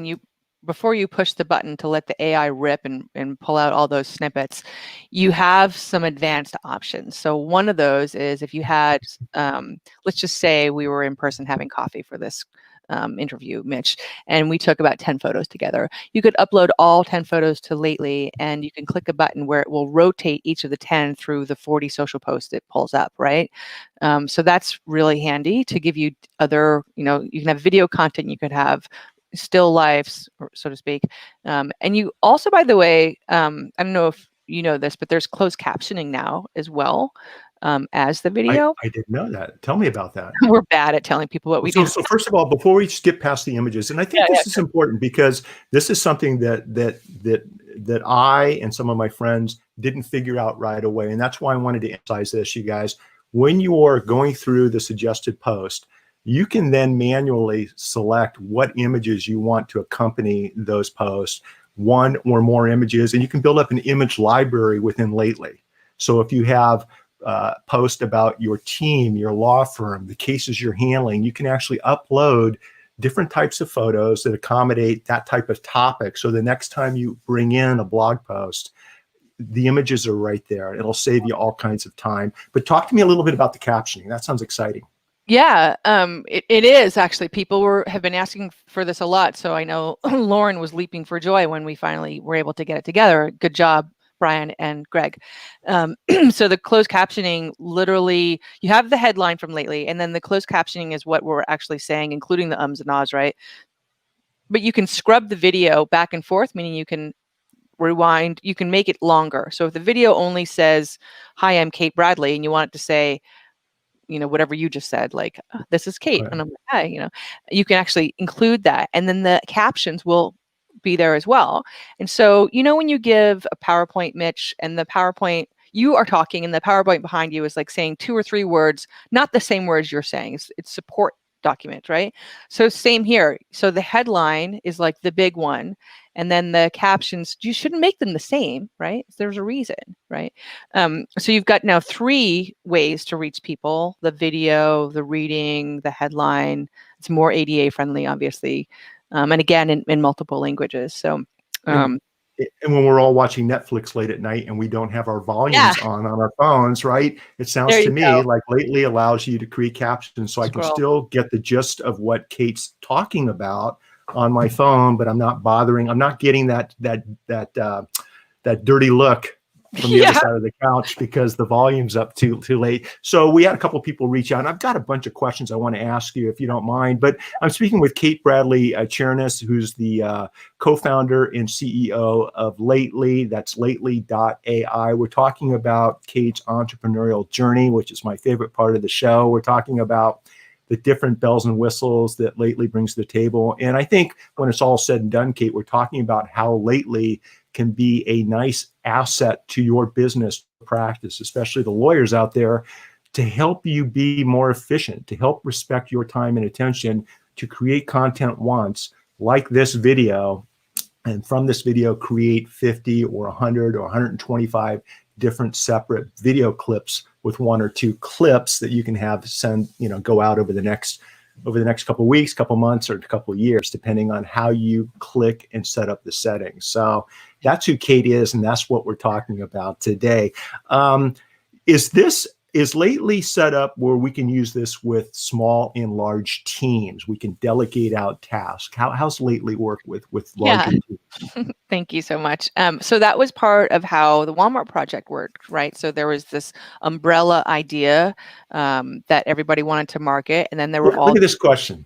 [SPEAKER 2] before you push the button to let the AI rip and pull out all those snippets, you have some advanced options. So one of those is if you had, let's just say we were in person having coffee for this interview, Mitch, and we took about 10 photos together. You could upload all 10 photos to Lately, and you can click a button where it will rotate each of the 10 through the 40 social posts it pulls up, right? So that's really handy to give you other, you can have video content, you could have still lives, so to speak. And you also, by the way, I don't know if you know this, but there's closed captioning now as well. As the video.
[SPEAKER 1] I didn't know that. Tell me about that.
[SPEAKER 2] We're bad at telling people what we do.
[SPEAKER 1] So first of all, before we skip past the images, and I think this is important because this is something that I and some of my friends didn't figure out right away. And that's why I wanted to emphasize this, you guys. When you are going through the suggested post, you can then manually select what images you want to accompany those posts, one or more images, and you can build up an image library within Lately. So if you have post about your team, your law firm, the cases you're handling, you can actually upload different types of photos that accommodate that type of topic. So the next time you bring in a blog post, the images are right there. It'll save you all kinds of time. But talk to me a little bit about the captioning. That sounds exciting.
[SPEAKER 2] Yeah, it is actually. People have been asking for this a lot. So I know Lauren was leaping for joy when we finally were able to get it together. Good job, Brian and Greg. So the closed captioning, literally, you have the headline from Lately, and then the closed captioning is what we're actually saying, including the ums and ahs, right? But you can scrub the video back and forth, meaning you can rewind, you can make it longer. So if the video only says, "Hi, I'm Kate Bradley," and you want it to say, whatever you just said, like, oh, "This is Kate," right, and I'm like, "Hi," you can actually include that. And then the captions will be there as well. And so, when you give a PowerPoint, Mitch, and the PowerPoint, you are talking and the PowerPoint behind you is like saying 2 or 3 words, not the same words you're saying. It's support document, right? So same here. So the headline is like the big one. And then the captions, you shouldn't make them the same, right? There's a reason, right? So you've got now 3 ways to reach people: the video, the reading, the headline. It's more ADA friendly, obviously. And again, in multiple languages. So,
[SPEAKER 1] and when we're all watching Netflix late at night and we don't have our volumes on our phones, right? It sounds to me like Lately allows you to create captions, so I can still get the gist of what Kate's talking about on my phone, but I'm not bothering. I'm not getting that dirty look from the other side of the couch because the volume's up too late. So we had a couple of people reach out, and I've got a bunch of questions I want to ask you if you don't mind. But I'm speaking with Kate Bradley Chernis, who's the co-founder and CEO of Lately. That's Lately.ai. We're talking about Kate's entrepreneurial journey, which is my favorite part of the show. We're talking about the different bells and whistles that Lately brings to the table. And I think when it's all said and done, Kate, we're talking about how Lately can be a nice asset to your business practice, especially the lawyers out there, to help you be more efficient, to help respect your time and attention, to create content once, like this video, and from this video create 50 or 100 or 125 different separate video clips with 1 or 2 clips that you can have go out over the next couple of weeks, couple months, or a couple of years, depending on how you click and set up the settings. So that's who Kate is, and that's what we're talking about today. Is Lately set up where we can use this with small and large teams? We can delegate out tasks. How's Lately work with larger teams?
[SPEAKER 2] Thank you so much. So that was part of how the Walmart project worked, right? So there was this umbrella idea that everybody wanted to market, and then there were
[SPEAKER 1] Look at this question.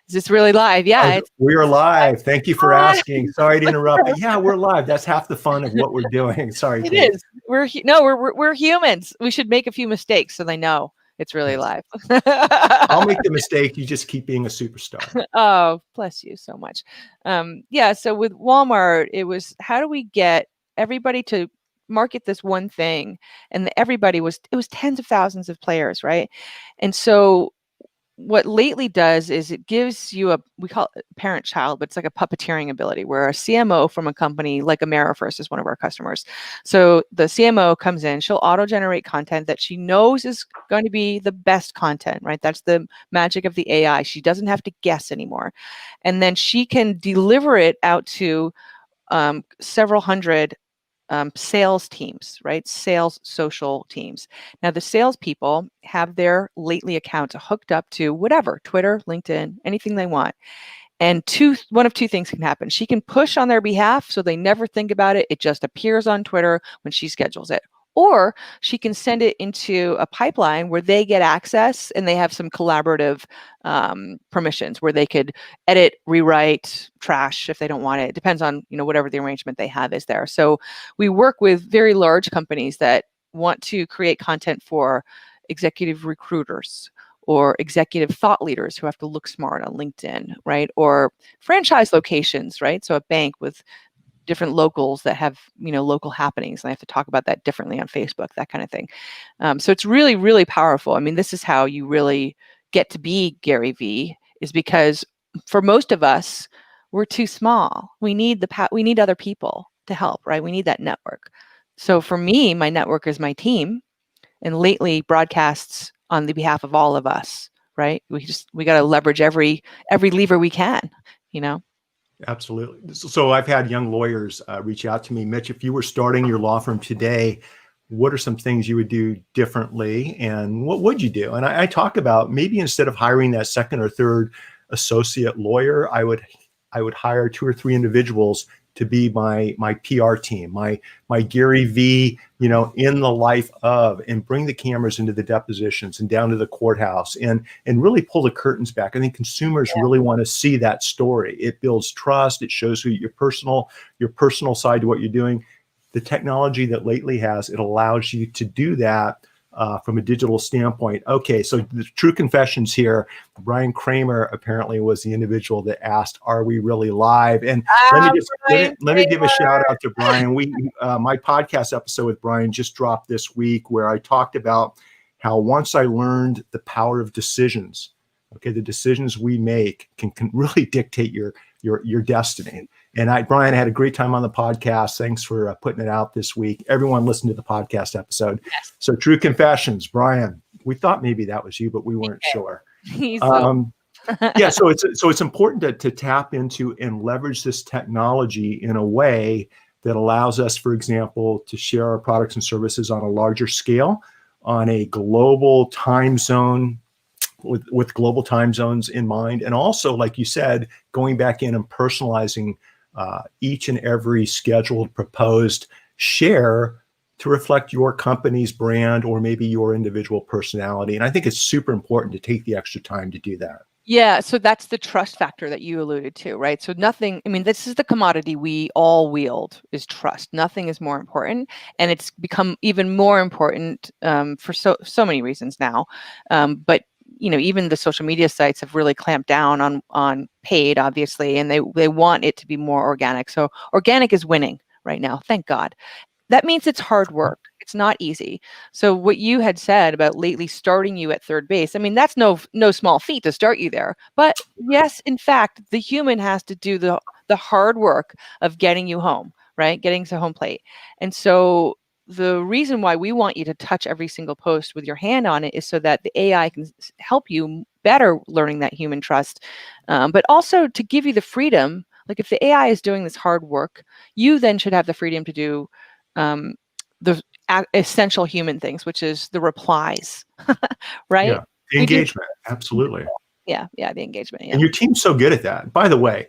[SPEAKER 2] Is this really live? Yeah.
[SPEAKER 1] We're live. Thank you for asking. Sorry to interrupt. But yeah, we're live. That's half the fun of what we're doing. Sorry.
[SPEAKER 2] It is. We're humans. We should make a few mistakes so they know It's really
[SPEAKER 1] Yes.
[SPEAKER 2] live.
[SPEAKER 1] I'll make the mistake. You just keep being a superstar.
[SPEAKER 2] Oh, bless you so much. Yeah, so with Walmart, it was how do we get everybody to market this one thing? And everybody it was tens of thousands of players, right? And so what Lately does is it gives you we call it parent-child, but it's like a puppeteering ability where a CMO from a company like AmeriFirst is one of our customers. So the CMO comes in, she'll auto-generate content that she knows is going to be the best content, right? That's the magic of the AI. She doesn't have to guess anymore. And then she can deliver it out to several hundred sales teams, right? Sales social teams. Now, the salespeople have their Lately accounts hooked up to whatever, Twitter, LinkedIn, anything they want. And one of two things can happen. She can push on their behalf so they never think about it. It just appears on Twitter when she schedules it. Or she can send it into a pipeline where they get access and they have some collaborative permissions where they could edit, rewrite, trash if they don't want it. It depends on whatever the arrangement they have is there. So we work with very large companies that want to create content for executive recruiters or executive thought leaders who have to look smart on LinkedIn, right? Or franchise locations, right? So a bank with different locals that have local happenings and I have to talk about that differently on Facebook, that kind of thing. So it's really, really powerful. I mean, this is how you really get to be Gary V, is because for most of us, we're too small. We need we need other people to help, right? We need that network. So for me, my network is my team, and Lately broadcasts on the behalf of all of us, right? We got to leverage every lever we can,
[SPEAKER 1] Absolutely. So I've had young lawyers reach out to me. Mitch, if you were starting your law firm today, what are some things you would do differently and what would you do? And I talk about maybe instead of hiring that second or third associate lawyer, I would hire 2 or 3 individuals to be my PR team, my Gary V, in the life of, and bring the cameras into the depositions and down to the courthouse and really pull the curtains back. I think consumers really want to see that story. It builds trust. It shows who your personal side to what you're doing. The technology that Lately has, it allows you to do that from a digital standpoint. Okay, so the true confessions here. Brian Kramer apparently was the individual that asked, "Are we really live?" And let me give a shout out to Brian. My podcast episode with Brian just dropped this week, where I talked about how once I learned the power of decisions. Okay, the decisions we make can really dictate your destiny. And Brian, I had a great time on the podcast. Thanks for putting it out this week. Everyone listen to the podcast episode. Yes. So True Confessions, Brian, we thought maybe that was you, but we weren't sure. Yeah, so it's important to tap into and leverage this technology in a way that allows us, for example, to share our products and services on a larger scale, on a global time zone, with global time zones in mind. And also, like you said, going back in and personalizing each and every scheduled proposed share to reflect your company's brand or maybe your individual personality. And I think it's super important to take the extra time to do that.
[SPEAKER 2] Yeah, so that's the trust factor that you alluded to, right? So this is the commodity we all wield, is trust. Nothing is more important. And it's become even more important for so many reasons now. But even the social media sites have really clamped down on paid, obviously, and they want it to be more organic. So organic is winning right now, thank God. That means it's hard work. It's not easy. So what you had said about Lately starting you at third base, I mean, that's no small feat to start you there. But yes, in fact, the human has to do the hard work of getting you home, right? Getting to home plate. And so the reason why we want you to touch every single post with your hand on it is so that the AI can help you better learning that human trust, but also to give you the freedom. Like if the AI is doing this hard work, you then should have the freedom to do the essential human things, which is the replies, right?
[SPEAKER 1] Yeah, the engagement, absolutely.
[SPEAKER 2] Yeah, the engagement. Yeah.
[SPEAKER 1] And your team's so good at that. By the way,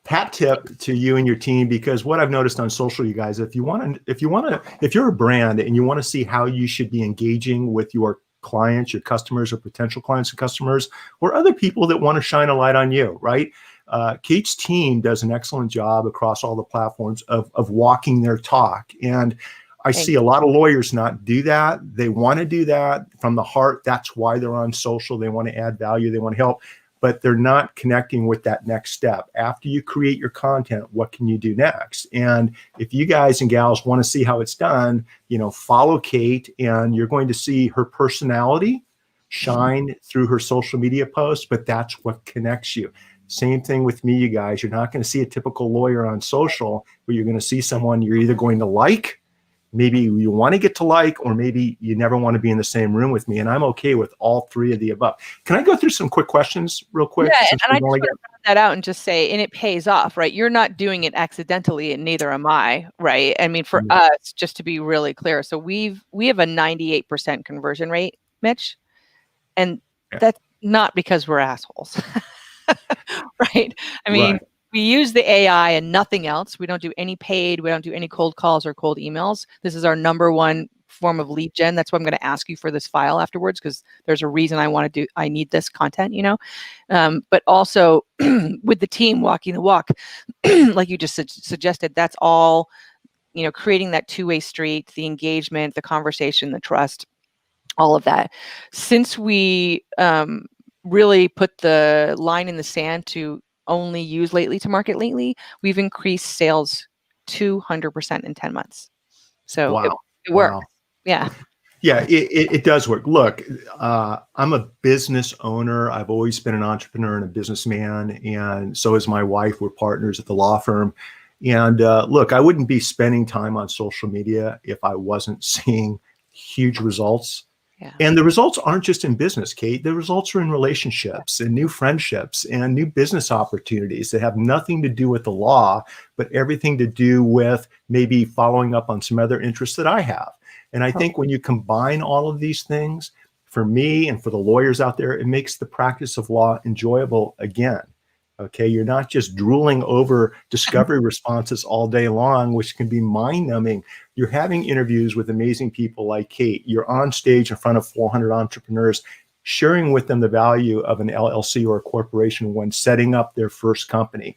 [SPEAKER 1] hat tip to you and your team, because what I've noticed on social, you guys, if you're a brand and you want to see how you should be engaging with your clients, your customers, or potential clients and customers, or other people that want to shine a light on you, right? Kate's team does an excellent job across all the platforms of walking their talk. And I see a lot of lawyers not do that. They want to do that from the heart. That's why they're on social. They want to add value. They want to help, but they're not connecting with that next step. After you create your content, what can you do next? And if you guys and gals want to see how it's done, follow Kate, and you're going to see her personality shine through her social media posts, but that's what connects you. Same thing with me, you guys. You're not going to see a typical lawyer on social, but you're going to see someone you're either going to like, maybe you want to get to like, or maybe you never want to be in the same room with me. And I'm okay with all three of the above. Can I go through some quick questions real quick?
[SPEAKER 2] Yeah, and I just want to round that out and just say, and it pays off, right? You're not doing it accidentally, and neither am I, right? I mean, for us, just to be really clear, so we have a 98% conversion rate, Mitch, and that's not because we're assholes, right? I mean, we use the AI and nothing else. We don't do any paid. We don't do any cold calls or cold emails. This is our number one form of lead gen. That's why I'm going to ask you for this file afterwards, because there's a reason I need this content, but also with the team walking the walk, like you just suggested, that's all, creating that two-way street, the engagement, the conversation, the trust, all of that. Since we really put the line in the sand to only use Lately to market Lately, we've increased sales 200% in 10 months. So it works. Wow. Yeah.
[SPEAKER 1] Yeah, it does work. Look, I'm a business owner. I've always been an entrepreneur and a businessman. And so is my wife. We're partners at the law firm. And look, I wouldn't be spending time on social media if I wasn't seeing huge results. Yeah. And the results aren't just in business, Kate. The results are in relationships and new friendships and new business opportunities that have nothing to do with the law, but everything to do with maybe following up on some other interests that I have. And I think when you combine all of these things, for me and for the lawyers out there, it makes the practice of law enjoyable again. Okay, you're not just drooling over discovery responses all day long, which can be mind-numbing. You're having interviews with amazing people like Kate. You're on stage in front of 400 entrepreneurs, sharing with them the value of an LLC or a corporation when setting up their first company,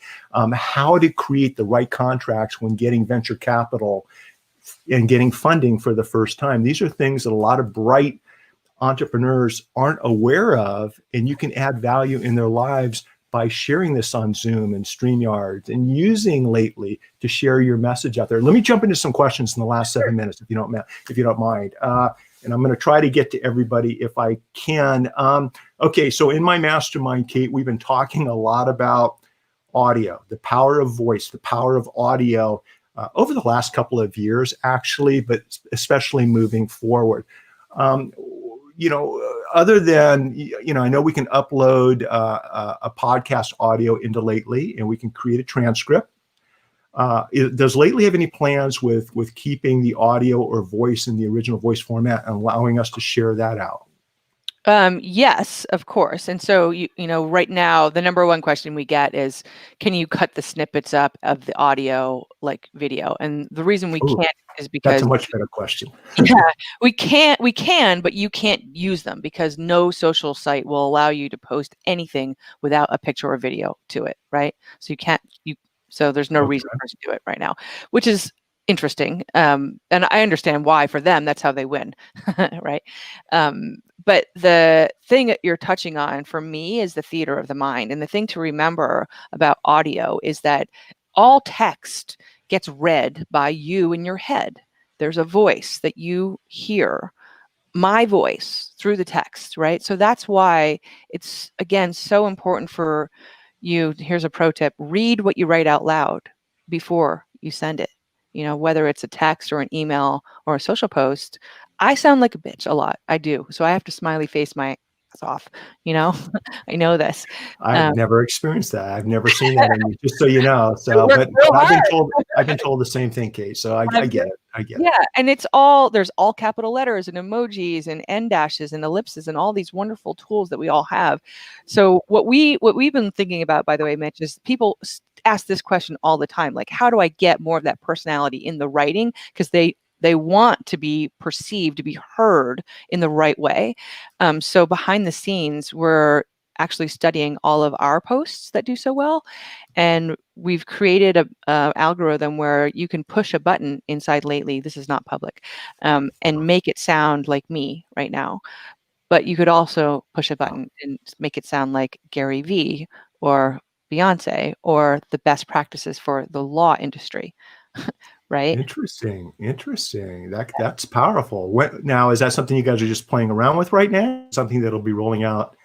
[SPEAKER 1] how to create the right contracts when getting venture capital and getting funding for the first time. These are things that a lot of bright entrepreneurs aren't aware of, and you can add value in their lives by sharing this on Zoom and StreamYard and using Lately to share your message out there. Let me jump into some questions in the last 7 minutes, if you don't mind. And I'm going to try to get to everybody if I can. Okay, so in my mastermind, Kate, we've been talking a lot about audio, the power of voice, the power of audio over the last couple of years, actually, but especially moving forward. Other than, I know we can upload a podcast audio into Lately, and we can create a transcript. Does Lately have any plans with keeping the audio or voice in the original voice format and allowing us to share that out?
[SPEAKER 2] Yes, of course. And so, right now, the number one question we get is, can you cut the snippets up of the audio like video? And the reason we can't is because
[SPEAKER 1] that's a much better question.
[SPEAKER 2] Yeah, we can, but you can't use them because no social site will allow you to post anything without a picture or video to it, right? So so there's no reason for us to do it right now, which is interesting. And I understand why. For them, that's how they win, right? But the thing that you're touching on for me is the theater of the mind. And the thing to remember about audio is that all text gets read by you in your head. There's a voice that you hear, my voice, through the text, right? So that's why it's, again, so important for you. Here's a pro tip: read what you write out loud before you send it. Whether it's a text or an email or a social post. I sound like a bitch a lot. I do. So I have to smiley face my ass off. I know this.
[SPEAKER 1] I've never experienced that. I've never seen that in you, just so you know. So, but I've been told the same thing, Kate. So I get it. I get it.
[SPEAKER 2] Yeah, and there's all capital letters and emojis and end dashes and ellipses and all these wonderful tools that we all have. So what we've been thinking about, by the way, Mitch, is people ask this question all the time, like, how do I get more of that personality in the writing? Because they want to be perceived, to be heard in the right way. So behind the scenes, we're actually studying all of our posts that do so well. And we've created a algorithm where you can push a button inside Lately. This is not public, and make it sound like me right now. But you could also push a button and make it sound like Gary Vee or Beyonce or the best practices for the law industry, right?
[SPEAKER 1] Interesting. That's powerful. Now, is that something you guys are just playing around with right now? Something that'll be rolling out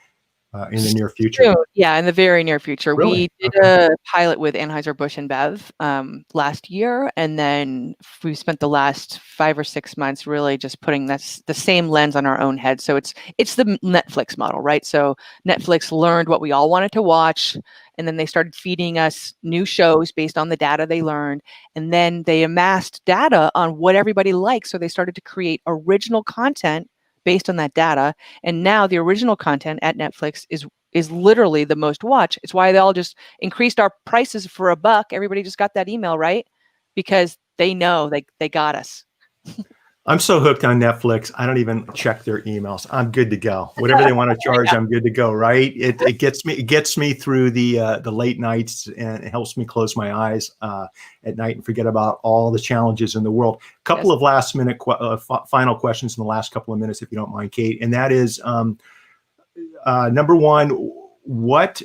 [SPEAKER 1] in the near future?
[SPEAKER 2] Soon. Yeah, in the very near future.
[SPEAKER 1] Really?
[SPEAKER 2] We did a pilot with Anheuser-Busch InBev last year, and then we spent the last 5 or 6 months really just putting the same lens on our own head. So it's the Netflix model, right? So Netflix learned what we all wanted to watch, and then they started feeding us new shows based on the data they learned, and then they amassed data on what everybody likes. So they started to create original content based on that data. And now the original content at Netflix is literally the most watched. It's why they all just increased our prices for $1. Everybody just got that email, right? Because they know they got us.
[SPEAKER 1] I'm so hooked on Netflix. I don't even check their emails. I'm good to go. Whatever they want to charge, I'm good to go. Right? It gets me through the late nights, and it helps me close my eyes at night and forget about all the challenges in the world. A couple of last minute final questions in the last couple of minutes, if you don't mind, Kate. And that is number one, what,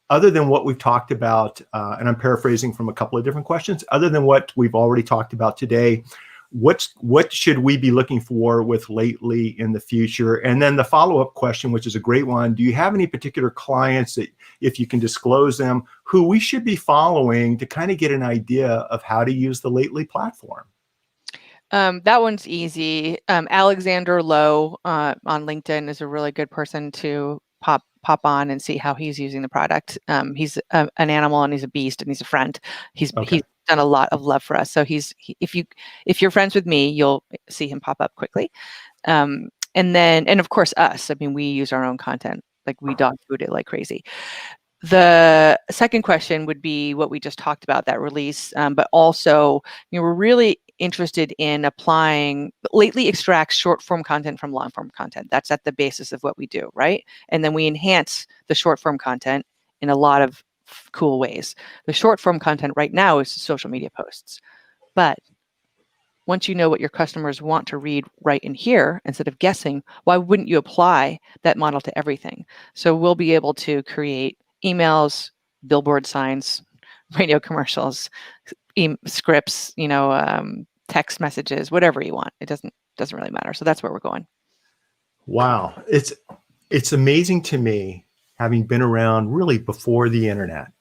[SPEAKER 1] other than what we've talked about, and I'm paraphrasing from a couple of different questions, other than what we've already talked about today, what should we be looking for with Lately in the future? And then the follow-up question, which is a great one, do you have any particular clients that, if you can disclose them, who we should be following to kind of get an idea of how to use the Lately platform?
[SPEAKER 2] That one's easy. Alexander Lowe on LinkedIn is a really good person to pop on and see how he's using the product. He's an animal, and he's a beast, and he's a friend. He's done a lot of love for us. So if you're friends with me, you'll see him pop up quickly. And of course us. I mean, we use our own content. Like, we dog food it like crazy. The second question would be what we just talked about, that release, but also, we're really interested in applying. Lately extracts short form content from long form content. That's at the basis of what we do, right? And then we enhance the short form content in a lot of cool ways. The short form content right now is social media posts, but once you know what your customers want to read right in here, instead of guessing, why wouldn't you apply that model to everything? So we'll be able to create emails, billboard signs, radio commercials, scripts, text messages, whatever you want. It doesn't really matter. So that's where we're going.
[SPEAKER 1] Wow. It's amazing to me, having been around really before the internet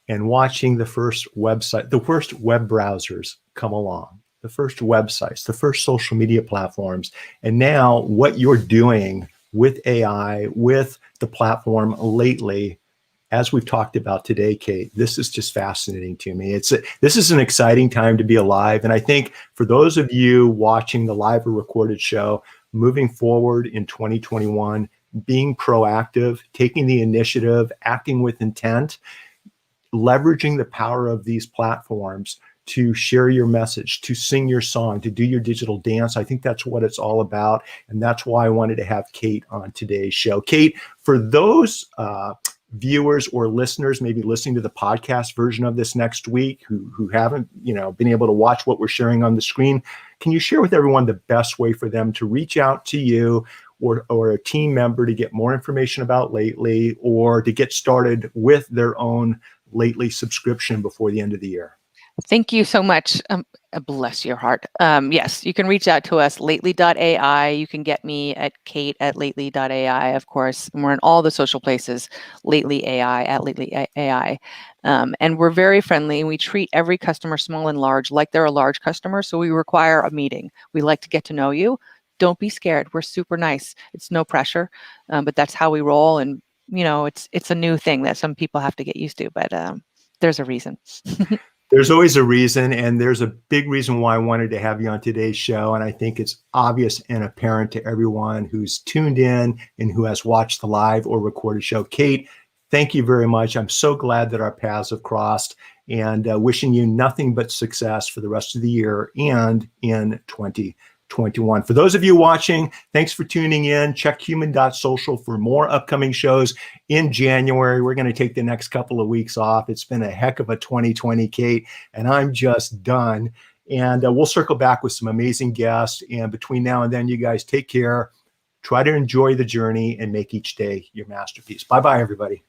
[SPEAKER 1] and watching the first website, the first web browsers come along, the first websites, the first social media platforms, and now what you're doing with AI, with the platform Lately, as we've talked about today, Kate. This is just fascinating to me. This is an exciting time to be alive. And I think for those of you watching the live or recorded show, moving forward in 2021, being proactive, taking the initiative, acting with intent, leveraging the power of these platforms to share your message, to sing your song, to do your digital dance. I think that's what it's all about. And that's why I wanted to have Kate on today's show. Kate, for those viewers or listeners maybe listening to the podcast version of this next week who haven't been able to watch what we're sharing on the screen, can you share with everyone the best way for them to reach out to you or a team member to get more information about Lately, or to get started with their own Lately subscription before the end of the year?
[SPEAKER 2] Thank you so much. Bless your heart. Yes, you can reach out to us, lately.ai. You can get me at kate@lately.ai, of course. And we're in all the social places, Lately AI, at Lately AI. And we're very friendly. We treat every customer, small and large, like they're a large customer. So we require a meeting. We like to get to know you. Don't be scared. We're super nice. It's no pressure, but that's how we roll. And, it's a new thing that some people have to get used to, but there's a reason.
[SPEAKER 1] There's always a reason, and there's a big reason why I wanted to have you on today's show. And I think it's obvious and apparent to everyone who's tuned in and who has watched the live or recorded show. Kate, thank you very much. I'm so glad that our paths have crossed, and wishing you nothing but success for the rest of the year and in 2021. 2021. For those of you watching, thanks for tuning in. Check human.social for more upcoming shows in January. We're going to take the next couple of weeks off. It's been a heck of a 2020, Kate, and I'm just done. And we'll circle back with some amazing guests. And between now and then, you guys take care. Try to enjoy the journey and make each day your masterpiece. Bye-bye, everybody.